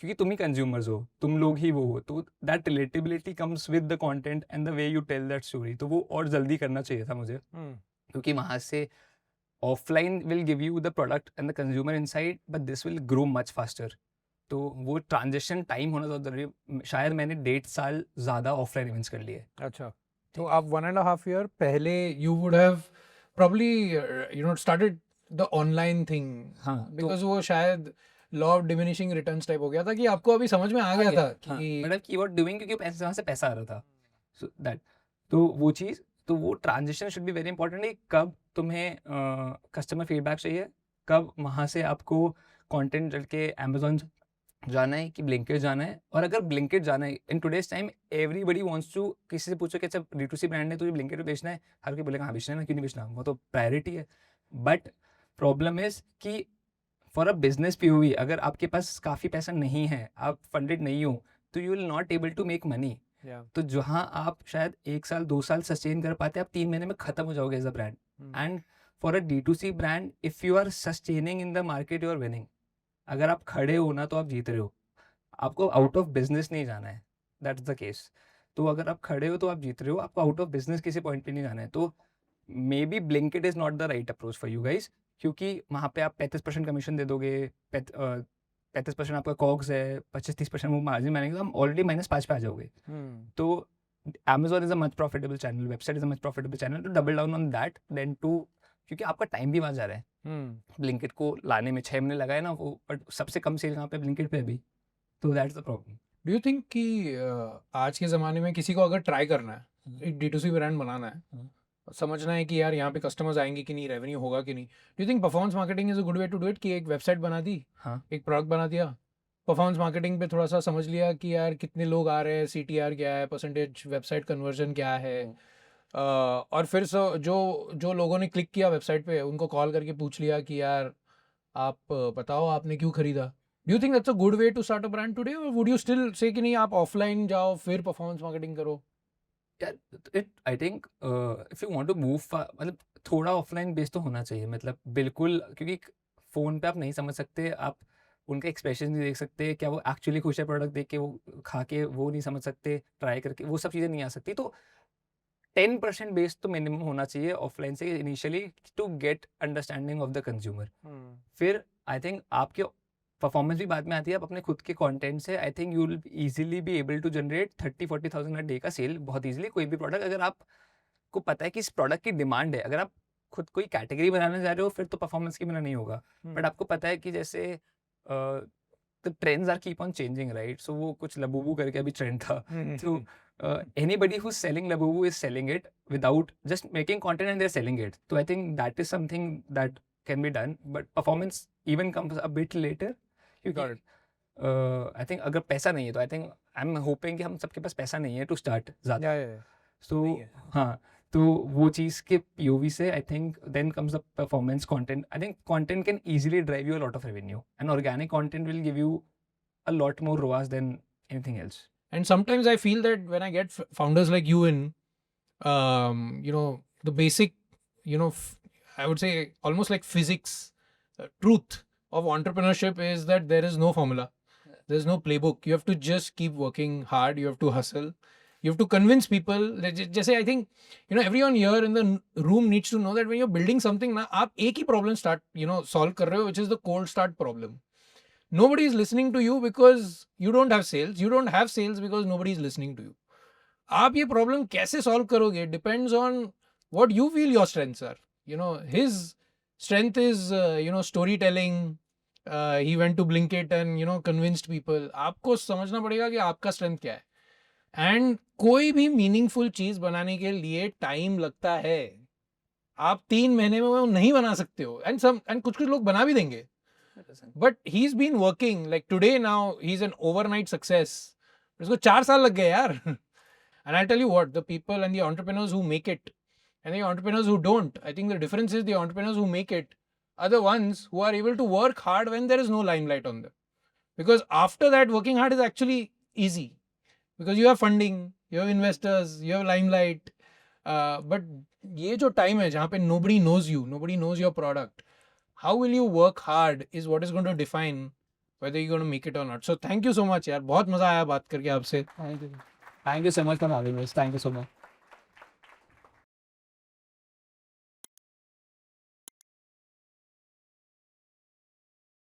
क्योंकि तुम ही कंज्यूमर्स हो, तुम लोग ही वो हो, तो that relatability comes with the content and the way you tell that story. तो वो और जल्दी करना चाहिए था मुझे, क्योंकि वहाँ से offline will give you the product and the consumer inside, but this will grow much faster. तो वो ट्रांजिशन टाइम होना ज़्यादा जरूरी। शायद मैंने 1.5 साल ज़्यादा ऑफलाइन इवेंट्स कर लिए। अच्छा, तो आप 1.5 year पहले you would have probably started the online thing, हाँ, because वो शायद law of diminishing returns type हो गया था कि आपको अभी समझ में आ गया था कि मतलब की व्हाट डूइंग, क्योंकि पैसे वहाँ से पैसा आ रहा था। सो दैट, तो वो चीज़, तो वो transition should be very important है। कब तुम्हें कस्टमर फीडबैक चाहिए, कब वहाँ से आपको कंटेंट चल के अमेजोन जाना है कि ब्लिंकिट जाना है। और अगर ब्लिंकिट जाना है in today's time, everybody wants to, किसी से पूछो कि अच्छा D2C ब्रांड है, तुझे ब्लिंकिट पे बेचना है, हर कोई बोलेगा हाँ बेचना है ना, क्यों नहीं बेचना, वो तो प्रायोरिटी है। बट प्रॉब्लम इज कि फॉर अ बिजनेस POV, अगर आपके पास काफ़ी पैसा नहीं है, आप फंडेड नहीं हो, तो you will not able to make money. तो जहाँ आप शायद 1 साल 2 साल सस्टेन कर पाते, आप 3 महीने में खत्म हो जाओगे as a brand. And for a D2C brand, if you are sustaining in the market, you are winning. अगर आप खड़े हो ना, तो आप जीत रहे हो, आपको आउट ऑफ बिजनेस नहीं जाना है, दैट्स द केस। तो अगर आप खड़े हो तो आप जीत रहे हो, आपको आउट ऑफ बिजनेस किसी पॉइंट पे नहीं जाना है। तो may be Blinkit is not the right approach for you guys, क्योंकि वहाँ पे आप 35% कमीशन दे दोगे, 35% आपका कॉग्स है, 25-30% वो मार्जिन मानेंगे, तो हम ऑलरेडी -5 पे आ जाओगे। तो Amazon is a much profitable channel, website is a much profitable channel, to double down on that then too, क्योंकि आपका टाइम भी वहाँ जा रहा है। ब्लिंकिट को लाने में 6 महीने लगाए ना वो, बट सबसे कम सेल यहाँ पे ब्लिंकिट पे अभी, तो that's the problem. Do you think कि आज के ज़माने में किसी को अगर ट्राई करना है, एक D2C ब्रांड बनाना है, समझना है कि यार यहाँ पे कस्टमर्स आएंगे कि नहीं, रेवेन्यू होगा कि नहीं, do you think performance marketing is a good way to do it? कि एक वेबसाइट बना दी, हाँ, एक प्रोडक्ट बना दिया, परफॉर्मेंस मार्केटिंग पे थोड़ा सा समझ लिया कि यार कितने लोग आ रहे हैं, CTR क्या है, परसेंटेज वेबसाइट कन्वर्जन क्या है, और फिर जो लोगों ने क्लिक किया वेबसाइट पे उनको कॉल करके पूछ लिया कि यार आप बताओ आपने क्यों खरीदा. Do you think that's a good way to start a brand today, और वुड यू स्टिल से कि नहीं आप ऑफलाइन जाओ फिर परफॉर्मेंस मार्केटिंग करो? I think if you want to move, मतलब थोड़ा ऑफलाइन बेस तो होना चाहिए, मतलब बिल्कुल, क्योंकि फ़ोन पे आप नहीं समझ सकते, आप उनके एक्सप्रेशन नहीं देख सकते, क्या वो एक्चुअली खुश है प्रोडक्ट देख के, वो खा के वो नहीं समझ सकते, ट्राई करके वो सब चीज़ें नहीं आ सकती. तो 10% बेस तो मिनिमम होना चाहिए ऑफलाइन से initially, to get understanding of the consumer. फिर आई थिंक आपके परफॉर्मेंस भी बाद में आती है. आप अपने खुद के कंटेंट से I think you will easily be able to generate 30-40,000 a day का सेल बहुत इजीली. कोई भी प्रोडक्ट, अगर आपको पता है कि इस प्रोडक्ट की डिमांड है, अगर आप खुद कोई कैटेगरी बनाने जा रहे हो फिर तो परफॉर्मेंस के बिना नहीं होगा. बट आपको पता है कि जैसे the trends are keep on changing, right? So वो कुछ लबूबू करके अभी ट्रेंड था. तो anybody who's selling Labubu is selling it without just making content, and they're selling it. So I think that is something that can be done, but performance even comes a bit later. Got it. I think अगर पैसा नहीं है तो I think I'm hoping कि हम सबके पास पैसा नहीं है to start ज़्यादा. Yeah. So नहीं है. हाँ, तो वो चीज़ के POV से I think then comes the performance content. I think content can easily drive you a lot of revenue, and organic content will give you a lot more ROAS than anything else. And sometimes I feel that when I get founders like you in, the basic, I would say almost like physics, truth of entrepreneurship is that there is no formula. There's no playbook. You have to just keep working hard. You have to hustle. You have to convince people. Just I think, everyone here in the room needs to know that when you're building something, ना आप एक ही problem start, solve कर रहे हो, which is the cold start problem. Nobody is listening to you because you don't have sales. You don't have sales because nobody is listening to you. आप ये problem कैसे solve करोगे depends on what you feel your strengths are. His strength is story telling. He went to Blinkit and convinced people. आपको समझना पड़ेगा कि आपका strength क्या है. एंड कोई भी मीनिंगफुल चीज बनाने के लिए टाइम लगता है. आप 3 महीने में वो नहीं बना सकते हो. एंड कुछ लोग बना भी देंगे. But he's been working like today. Now he's an overnight success. उसको 4 साल लग गए यार. And I'll tell you what, the people and the entrepreneurs who make it and the entrepreneurs who don't, I think the difference is the entrepreneurs who make it are the ones who are able to work hard when there is no limelight on them. Because after that, working hard is actually easy. Because you have funding, you have investors, you have limelight. But ये जो time है जहाँ पे nobody knows you, nobody knows your product, how will you work hard is what is going to define whether you're going to make it or not. So thank you so much यार. बहुत मजा आया बात करके आपसे. Thank you so much for having us. Thank you so much.